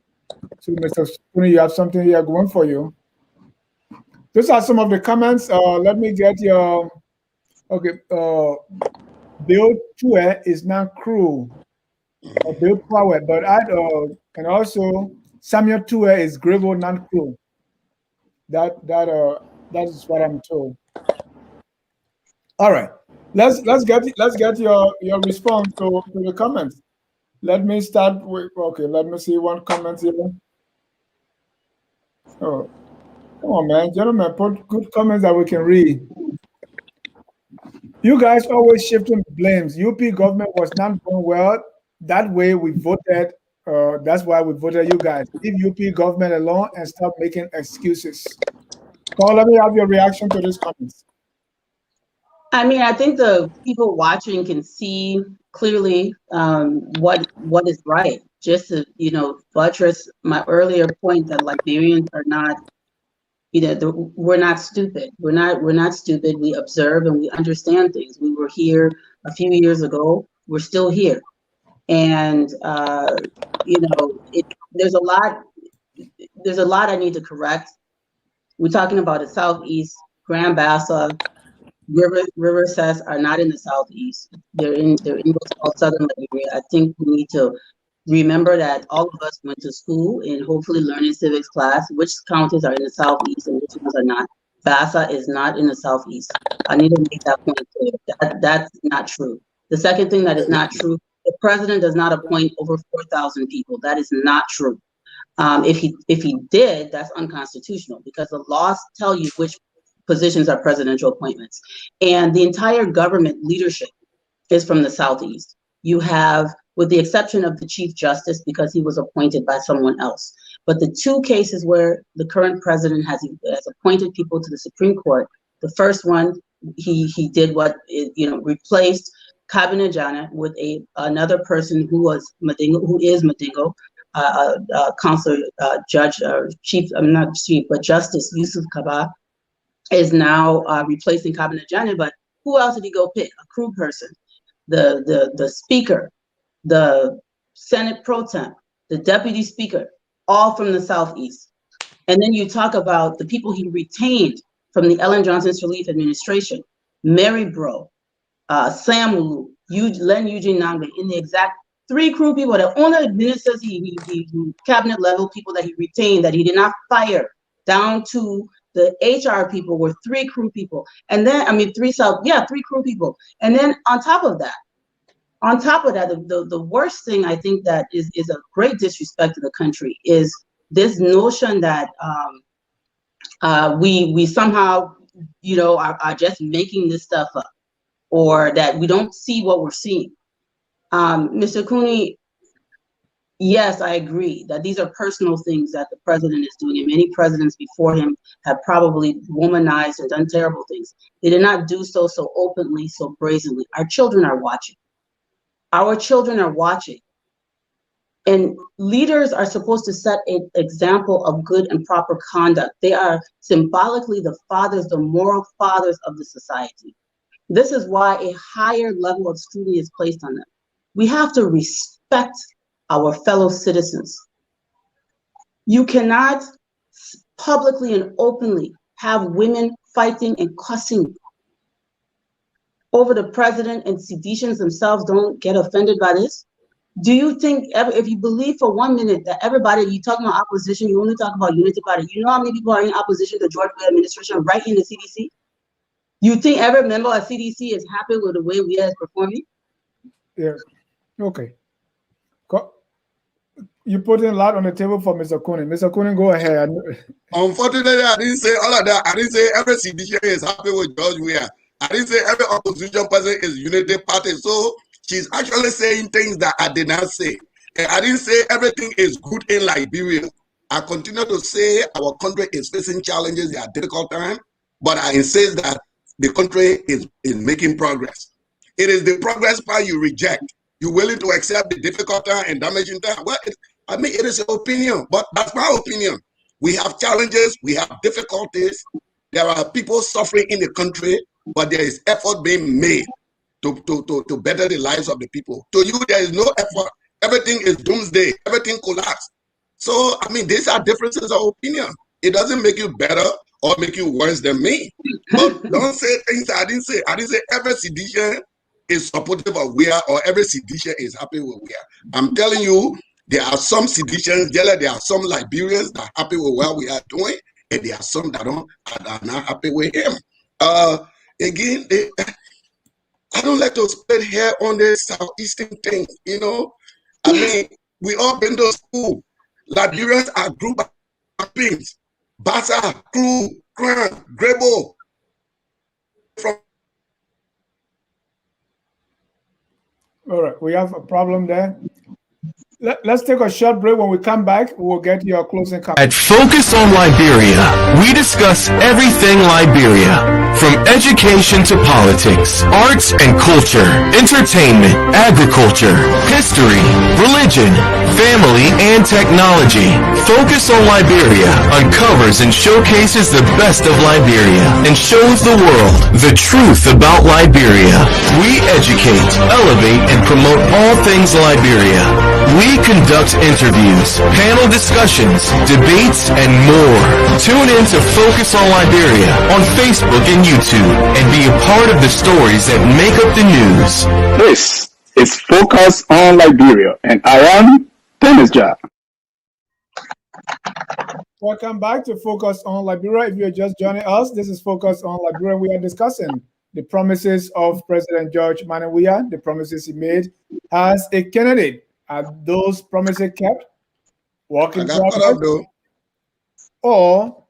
So, Mr. Kuni, you have something here going for you. Those are some of the comments. Let me get your, okay. Bill Chue is not cruel. Bill Power, but and also Samuel Tue is Grebo not cruel. That is what I'm told. All right, let's get your response to the comments. Let me start with, okay, let me see one comment here. Oh, come on, man. Gentlemen, put good comments that we can read. You guys always shifting blames. UP government was not doing well. That way we voted. That's why we voted you guys. Leave UP government alone and stop making excuses. Carl, let me have your reaction to these comments. I mean, I think the people watching can see clearly what is right. Just to, buttress my earlier point that Liberians are not, we're not stupid. We're not stupid. We observe and we understand things. We were here a few years ago. We're still here, and there's a lot I need to correct. We're talking about a Southeast Grand Bassa, River Cess are not in the southeast. They're in what's called southern Liberia. I think we need to remember that all of us went to school and hopefully learning civics class, which counties are in the southeast and which ones are not. Bassa is not in the southeast. I need to make that point clear. That's not true. The second thing that is not true, the president does not appoint over 4,000 people. That is not true. If he did, that's unconstitutional because the laws tell you which positions are presidential appointments. And the entire government leadership is from the southeast. You have, with the exception of the Chief Justice, because he was appointed by someone else. But the two cases where the current president has appointed people to the Supreme Court, the first one, he did what, replaced Kabinejana with another person who is Madingo, Counselor Judge, Justice Yusuf Kaba is now replacing Kabinejana. But who else did he go pick? A crew person, the speaker, the Senate pro temp, the deputy speaker, all from the southeast. And then you talk about the people he retained from the Ellen Johnson Sirleaf administration: Mary Bro, Sam Ulu, Len Eugene Nangbe, in the exact 3 crew people. The only ministers he cabinet level people that he retained, that he did not fire, down to the HR people, were 3 crew people. And then, 3 crew people. And then on top of that, the worst thing I think that is a great disrespect to the country is this notion that we somehow, are just making this stuff up, or that we don't see what we're seeing. Mr. Cooney, yes, I agree that these are personal things that the president is doing, and many presidents before him have probably womanized and done terrible things. They did not do so openly, so brazenly. Our children are watching. Our children are watching. And leaders are supposed to set an example of good and proper conduct. They are symbolically the fathers, the moral fathers of the society. This is why a higher level of scrutiny is placed on them. We have to respect our fellow citizens. You cannot publicly and openly have women fighting and cussing over the president, and Seditians themselves don't get offended by this. Do you think, if you believe for 1 minute that everybody, you talk about opposition, you only talk about unity party, you know how many people are in opposition to the George Weah administration right in the CDC? You think every member of CDC is happy with the way Weah is performing? Yeah. Okay. You put in a lot on the table for Mr. Cooney. Mr. Cooney, go ahead. Unfortunately, I didn't say all of that. I didn't say every CDC is happy with George Weah. I didn't say every opposition person is unity party. So she's actually saying things that I did not say. And I didn't say everything is good in Liberia. I continue to say our country is facing challenges. They are difficult times, but I insist that the country is making progress. It is the progress part you reject. You're willing to accept the difficult time and damaging time. Well, it is your opinion, but that's my opinion. We have challenges, we have difficulties. There are people suffering in the country, but there is effort being made to better the lives of the people. To you, there is no effort. Everything is doomsday. Everything collapsed. So, these are differences of opinion. It doesn't make you better or make you worse than me. But don't say things I didn't say. I didn't say every sedition is supportive of Weah or every sedition is happy with Weah. I'm telling you, there are some seditions, there are some Liberians that are happy with what we are doing, and there are some that are not happy with him. Again, I don't like to split hair on the southeastern thing, we all been to school. Liberians are group of things. Bassa, Crew, Clan, Grebo. All right, we have a problem there. Let's take a short break. When we come back, we'll get your closing comment. At Focus on Liberia, we discuss everything Liberia, from education to politics, arts and culture, entertainment, agriculture, history, religion, family, and technology. Focus on Liberia uncovers and showcases the best of Liberia and shows the world the truth about Liberia. We educate, elevate, and promote all things Liberia. We conduct interviews, panel discussions, debates, and more. Tune in to Focus on Liberia on Facebook and YouTube and be a part of the stories that make up the news. This is Focus on Liberia, and I am Dennis Jah. Welcome back to Focus on Liberia. If you're just joining us, this is Focus on Liberia. We are discussing the promises of President George Manneh Weah, the promises he made as a candidate. Are those promises kept? Working progress? Or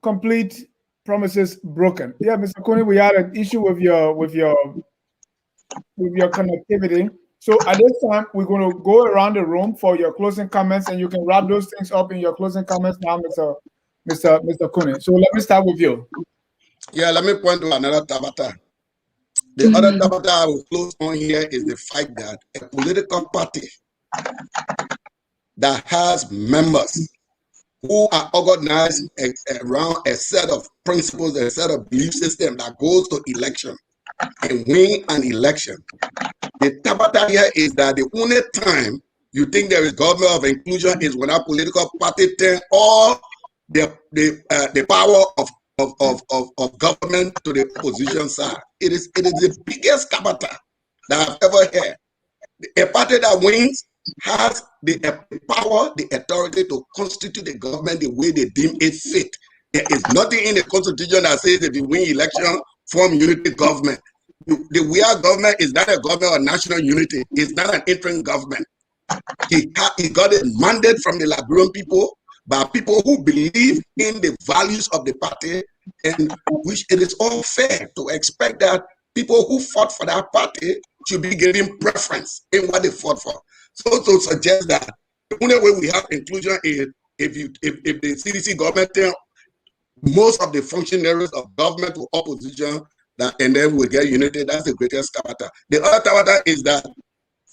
complete promises broken? Yeah, Mr. Coney, we had an issue with your connectivity. So at this time, we're going to go around the room for your closing comments, and you can wrap those things up in your closing comments now, Mr. Coney. So let me start with you. Yeah, let me point to another tabata. The other tabata I will close on here is the fact that a political party that has members who are organized around a set of principles, a set of belief system that goes to election and win an election. The tabata here is that the only time you think there is government of inclusion is when a political party turn all the power of government to the opposition side. It is the biggest tabata that I've ever heard. A party that wins has the power, the authority to constitute the government the way they deem it fit. There is nothing in the constitution that says if you win election, form unity government. The Weah government is not a government of national unity. It's not an interim government. He got a mandate from the Liberian people by people who believe in the values of the party, and which it is unfair to expect that people who fought for that party should be getting preference in what they fought for. So to suggest that the only way we have inclusion is if the CDC government tell most of the functionaries of government to opposition, and then we get unity. That's the greatest tabata. The other tabata is that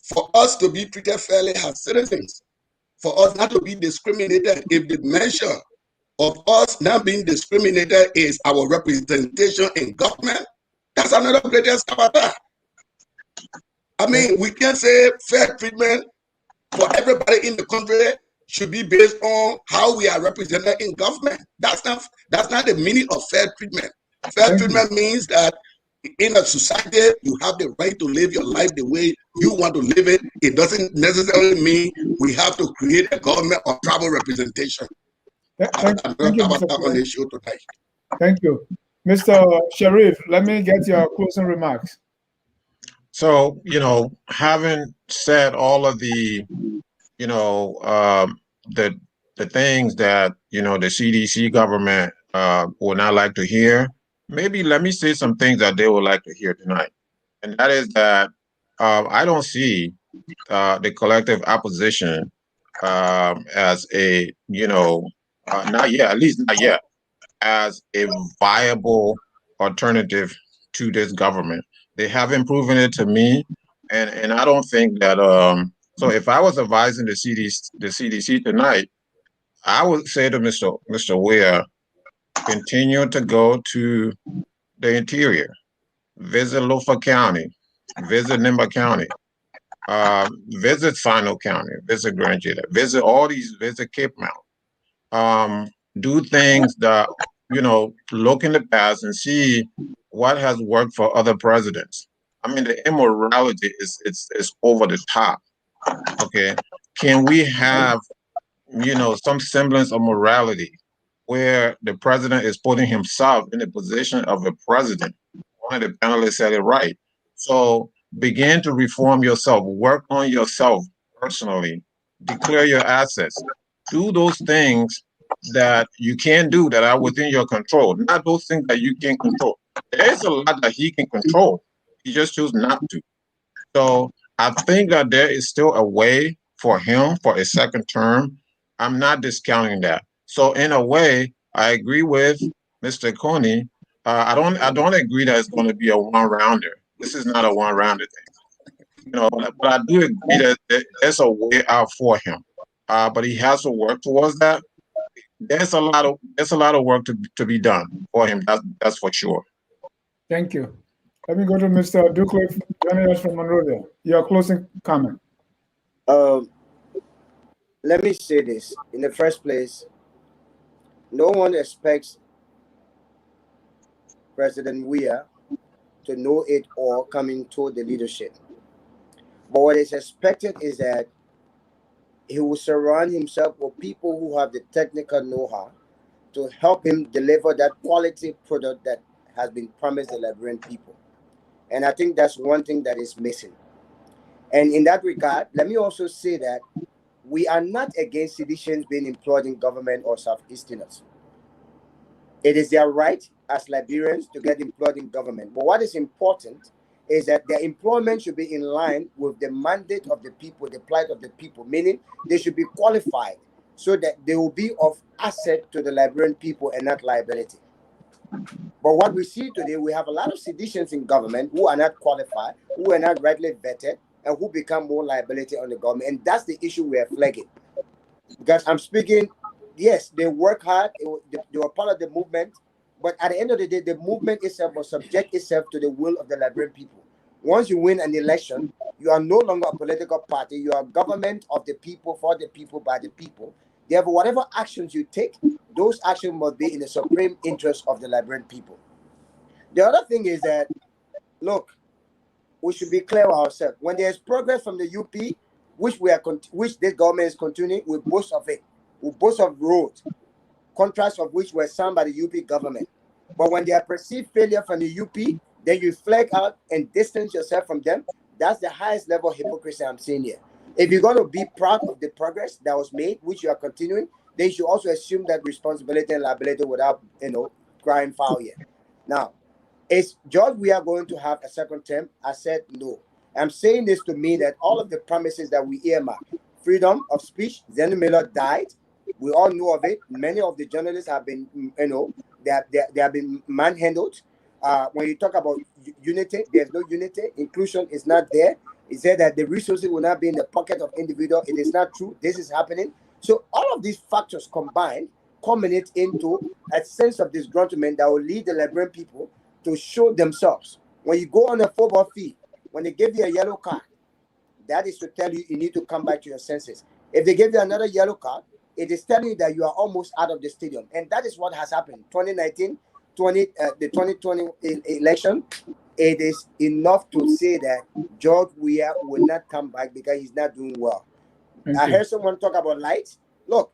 for us to be treated fairly as citizens, for us not to be discriminated, if the measure of us not being discriminated is our representation in government, that's another greatest tabata. I mean, we can say fair treatment for everybody in the country should be based on how we are represented in government. That's not the meaning of fair treatment. Fair treatment means that in a society, you have the right to live your life the way you want to live it. It doesn't necessarily mean we have to create a government or tribal representation. Thank you, Mr. on the show tonight. Thank you. Mr. Sharif, let me get your closing remarks. So, having said all of the, the things that, the CDC government would not like to hear, maybe let me say some things that they would like to hear tonight. And that is that I don't see the collective opposition as a, not yet, at least not yet, as a viable alternative to this government. They haven't proven it to me. And I don't think that, so if I was advising the CDC tonight, I would say to Mr. Weah, continue to go to the interior, visit Lofa County, visit Nimba County, visit Sino County, visit Grand Jada, visit Cape Mount. Do things that, look in the past and see what has worked for other presidents. I mean, the immorality is over the top. Okay. Can we have, some semblance of morality where the president is putting himself in the position of a president? One of the panelists said it right. So begin to reform yourself, work on yourself personally, declare your assets, do those things that you can do that are within your control, not those things that you can't control. There's a lot that he can control. He just chooses not to. So I think that there is still a way for him for a second term. I'm not discounting that. So in a way, I agree with Mr. Coney. I don't agree that it's going to be a one-rounder. This is not a one-rounder thing. But I do agree that there's a way out for him. But he has to work towards that. There's a lot of work to be done for him. That's for sure. Thank you. Let me go to Mr. Ducliffe, joining us from Monrovia. Your closing comment. let me say this. In the first place, no one expects President Weah to know it all coming to the leadership. But what is expected is that he will surround himself with people who have the technical know-how to help him deliver that quality product that has been promised the Liberian people. And I think that's one thing that is missing. And in that regard, let me also say that we are not against Seditians being employed in government or Southeasterners. It is their right as Liberians to get employed in government. But what is important is that their employment should be in line with the mandate of the people, the plight of the people, meaning they should be qualified so that they will be of asset to the Liberian people and not liability. But what we see today, we have a lot of seditions in government who are not qualified, who are not rightly vetted, and who become more liability on the government. And that's the issue we are flagging. Because I'm speaking, yes, they work hard, they were part of the movement, but at the end of the day, the movement itself must subject itself to the will of the Liberian people. Once you win an election, you are no longer a political party, you are a government of the people, for the people, by the people. Therefore, whatever actions you take, those actions must be in the supreme interest of the Liberian people. The other thing is that, look, we should be clear with ourselves. When there's progress from the UP, which this government is continuing, we boast of it. We boast of roads, contracts of which were signed by the UP government. But when they are perceived failure from the UP, then you flag out and distance yourself from them. That's the highest level of hypocrisy I'm seeing here. If you're going to be proud of the progress that was made, which you are continuing, then you should also assume that responsibility and liability without, crying foul here. Now, is George Weah going to have a second term? I said no. I'm saying this to mean that all of the promises that we earmark, freedom of speech, Zenu Miller died. We all know of it. Many of the journalists have been, they have been manhandled. When you talk about unity, there's no unity. Inclusion is not there. It said that the resources will not be in the pocket of individual. It is not true. This is happening. So all of these factors combined culminate into a sense of disgruntlement that will lead the Liberian people to show themselves. When you go on a football field, when they give you a yellow card, that is to tell you need to come back to your senses. If they give you another yellow card, it is telling you that you are almost out of the stadium. And that is what has happened. 2019, the 2020 election, it is enough to say that George Weah will not come back because he's not doing well. I heard someone talk about lights. Look,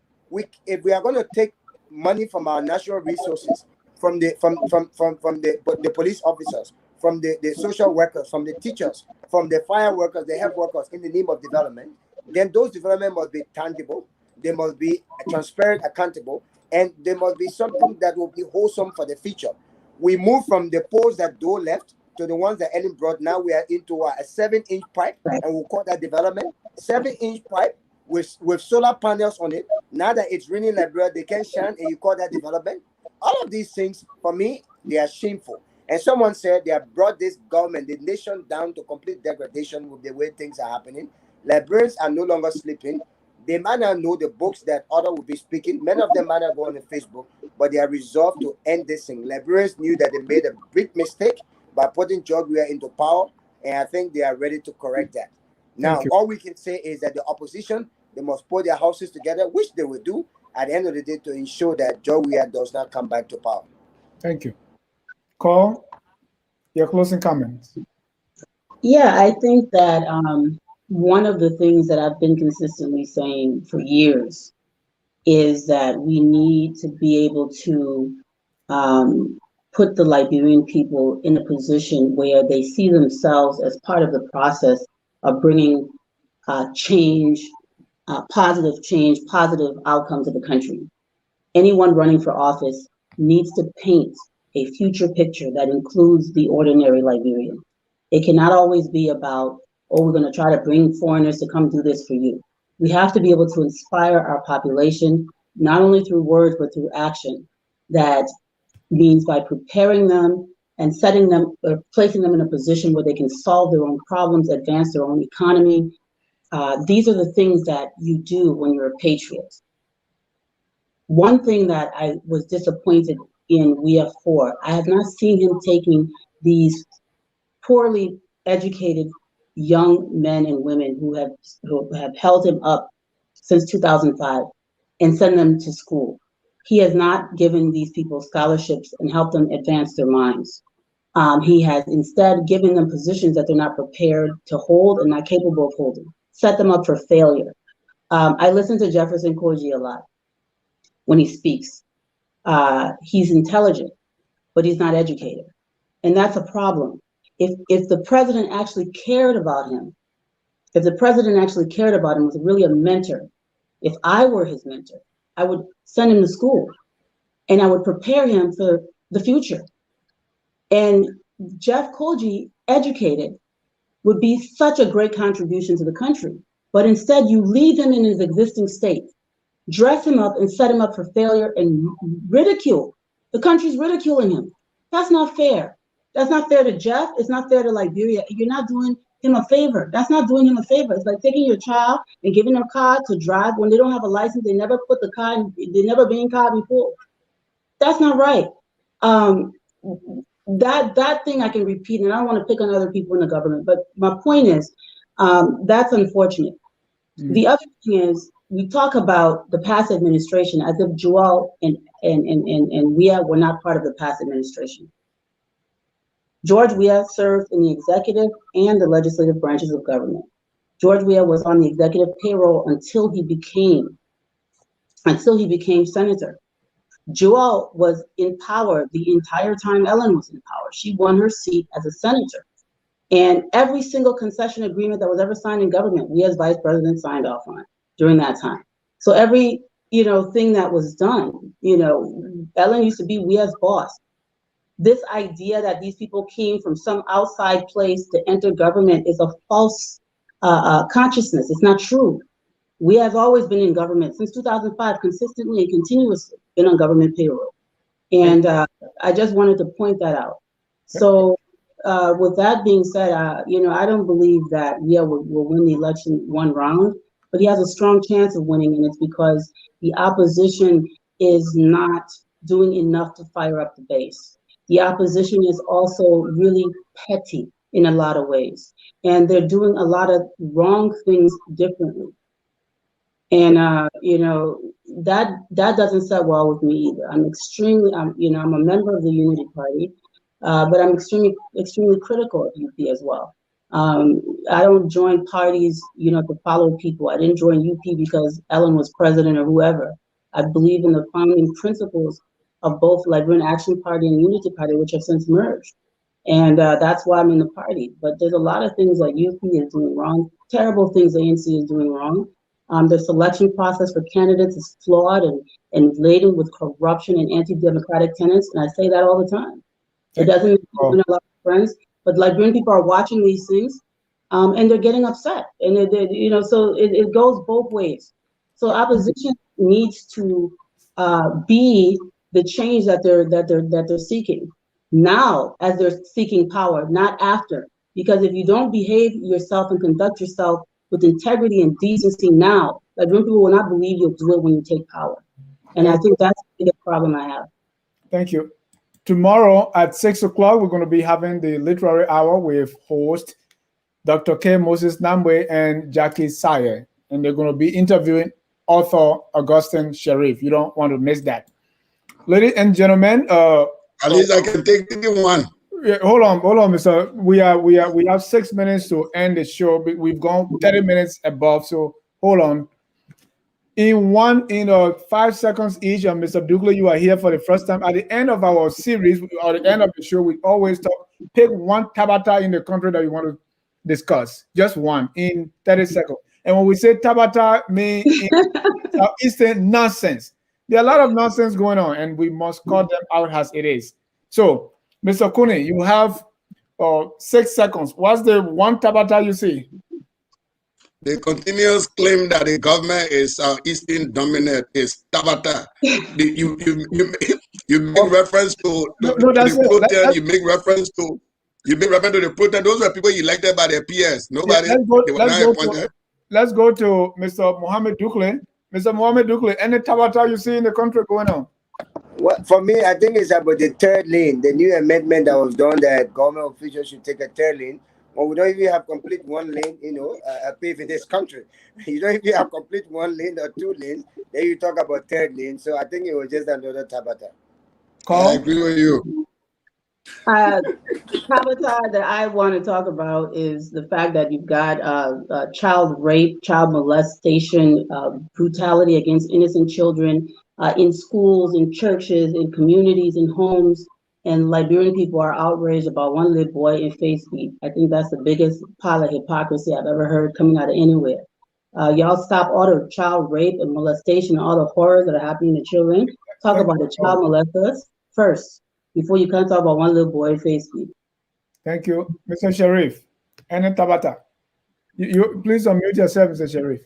if we are going to take money from our natural resources, from the police officers, from the social workers, from the teachers, from the fire workers, the health workers in the name of development, then those development must be tangible, they must be transparent, accountable, and there must be something that will be wholesome for the future. We move from the poles that Doe left to the ones that Ellen brought. Now we are into a 7-inch pipe, and we'll call that development. 7-inch pipe with solar panels on it. Now that it's raining Liberia, they can shine, and you call that development. All of these things, for me, they are shameful. And someone said they have brought this government, the nation, down to complete degradation with the way things are happening. Liberians are no longer sleeping. They might not know the books that others will be speaking. Many of them might not go on Facebook, but they are resolved to end this thing. Liberians knew that they made a big mistake by putting George Weah into power, and I think they are ready to correct that. Now, all we can say is that the opposition, they must put their houses together, which they will do at the end of the day to ensure that George Weah does not come back to power. Thank you. Cole, your closing comments. Yeah, I think that one of the things that I've been consistently saying for years is that we need to be able to put the Liberian people in a position where they see themselves as part of the process of bringing change, positive outcomes of the country. Anyone running for office needs to paint a future picture that includes the ordinary Liberian. It cannot always be about, oh, we're going to try to bring foreigners to come do this for you. We have to be able to inspire our population, not only through words, but through action. That means by preparing them and setting them, or placing them in a position where they can solve their own problems, advance their own economy. These are the things that you do when you're a patriot. One thing that I was disappointed in Weah for, I have not seen him taking these poorly educated young men and women who have held him up since 2005 and send them to school. He has not given these people scholarships and helped them advance their minds. He has instead given them positions that they're not prepared to hold and not capable of holding, set them up for failure. I listen to Jefferson Koji a lot when he speaks. He's intelligent, but he's not educated. And that's a problem. If the president actually cared about him, was really a mentor, if I were his mentor, I would send him to school and I would prepare him for the future. And Jeff Koji, educated, would be such a great contribution to the country. But instead, you leave him in his existing state, dress him up and set him up for failure and ridicule. The country's ridiculing him. That's not fair. That's not fair to Jeff. It's not fair to Liberia. You're not doing him a favor. That's not doing him a favor. It's like taking your child and giving them a car to drive when they don't have a license. They never put the car in, they never been in car before. That's not right. That thing I can repeat, and I don't want to pick on other people in the government, but my point is, that's unfortunate. The other thing is, we talk about the past administration as if Joel and Weah were not part of the past administration. George Weah served in the executive and the legislative branches of government. George Weah was on the executive payroll until he became senator. Joel was in power the entire time Ellen was in power. She won her seat as a senator. And every single concession agreement that was ever signed in government, we as vice president signed off on during that time. So every, thing that was done, Ellen used to be Weah's boss. This idea that these people came from some outside place to enter government is a false consciousness. It's not true. We have always been in government since 2005, consistently and continuously been on government payroll. And I just wanted to point that out. So with that being said, I don't believe that Weah will win the election one round, but he has a strong chance of winning, and it's because the opposition is not doing enough to fire up the base. The opposition is also really petty in a lot of ways, and they're doing a lot of wrong things differently. And that doesn't set well with me either. I'm a member of the Unity Party, but I'm extremely critical of UP as well. I don't join parties, to follow people. I didn't join UP because Ellen was president or whoever. I believe in the founding principles of both Liberian Action Party and Unity Party, which have since merged. And that's why I'm in the party. But there's a lot of things that UP is doing wrong, terrible things the ANC is doing wrong. The selection process for candidates is flawed and laden with corruption and anti-democratic tenets, and I say that all the time. It doesn't mean I have a lot of friends, but Liberian people are watching these things, and they're getting upset, and so it goes both ways. So opposition needs to be the change that they're seeking now, as they're seeking power, not after. Because if you don't behave yourself and conduct yourself with integrity and decency now, Liberian people will not believe you'll do it when you take power. And I think that's the problem I have. Thank you. Tomorrow at 6 o'clock, we're going to be having the literary hour with host Dr. K. Moses Nambwe and Jackie Saye. And they're going to be interviewing author Augustine Sharif. You don't want to miss that. Ladies and gentlemen, at least I can take one. Yeah, hold on, Mr. We have 6 minutes to end the show. We've gone 30 minutes above, so hold on. In 5 seconds each, and Mr. Douglas, you are here for the first time. At the end of our series, or the end of the show, we always pick one Tabata in the country that you want to discuss. Just one in 30 seconds. And when we say Tabata, mean Southeastern nonsense. There are a lot of nonsense going on, and we must call them out as it is. So, Mr. Kune, you have 6 seconds. What's the one Tabata you see? The continuous claim that the government is Eastern dominant is Tabata. You make reference to the protest. You make reference to the protest. Those were people elected by their peers. Nobody. Let's go to Mr. Mohamed Dukle. Mr. Mohamed Dukle, any Tabata you see in the country going on? Well, for me, I think it's about the third lane, the new amendment that was done that government officials should take a third lane or we don't even have complete one lane, paved in this country. You don't even have complete one lane or two lanes. Then you talk about third lane. So I think it was just another Tabata. I agree with you. Tabata that I want to talk about is the fact that you've got child rape, child molestation, brutality against innocent children in schools, in churches, in communities, in homes. And Liberian people are outraged about one little boy in Facebook. I think that's the biggest pile of hypocrisy I've ever heard coming out of anywhere. Y'all stop all the child rape and molestation and all the horrors that are happening to children. Talk about the child molesters first before you can talk about one little boy in Facebook. Thank you, Mr. Sharif. And then Tabata. You please unmute yourself, Mr. Sharif.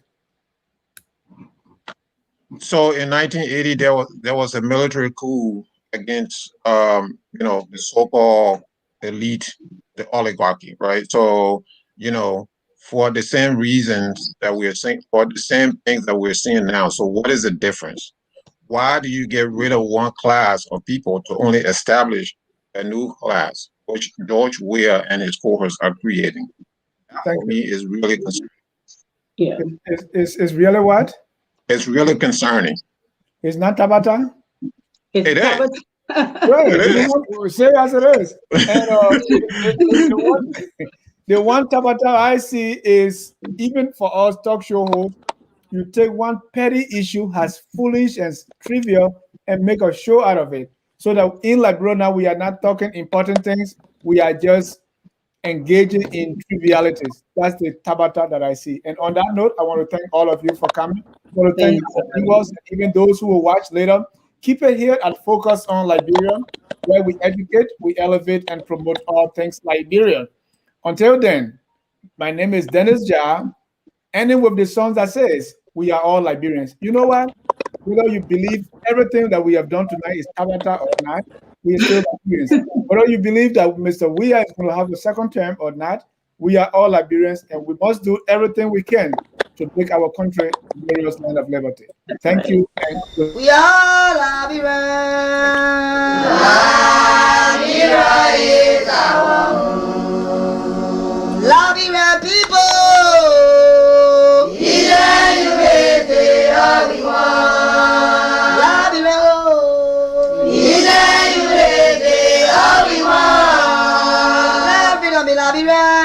So in 1980, there was a military coup against the so-called elite, the oligarchy, right? So for the same reasons that we're seeing, for the same things that we're seeing now. So what is the difference? Why do you get rid of one class of people to only establish a new class, which George Weah and his cohorts are creating? That for me is really concerning. Yeah. It's really what? It's really concerning. It's not Tabata? It is. Right. It is. Say as it is. And the one Tabata I see is, even for us talk show hosts, you take one petty issue as foolish and trivial and make a show out of it. So that in Liberia now we are not talking important things, we are just engaging in trivialities. That's the Tabata that I see. And on that note, I want to thank all of you for coming. I want to thank our viewers, even those who will watch later. Keep it here at Focus on Liberia, where we educate, we elevate, and promote all things Liberian. Until then, my name is Dennis Jah, ending with the song that says, we are all Liberians. You know what? Whether you believe everything that we have done tonight is Tabata or not, we are still Liberians. Whether you believe that Mr. Weah is going to have a second term or not, we are all Liberians, and we must do everything we can to make our country a glorious land of liberty. Thank you. We are Liberians. Liberia is our home. Liberian people. Liberia.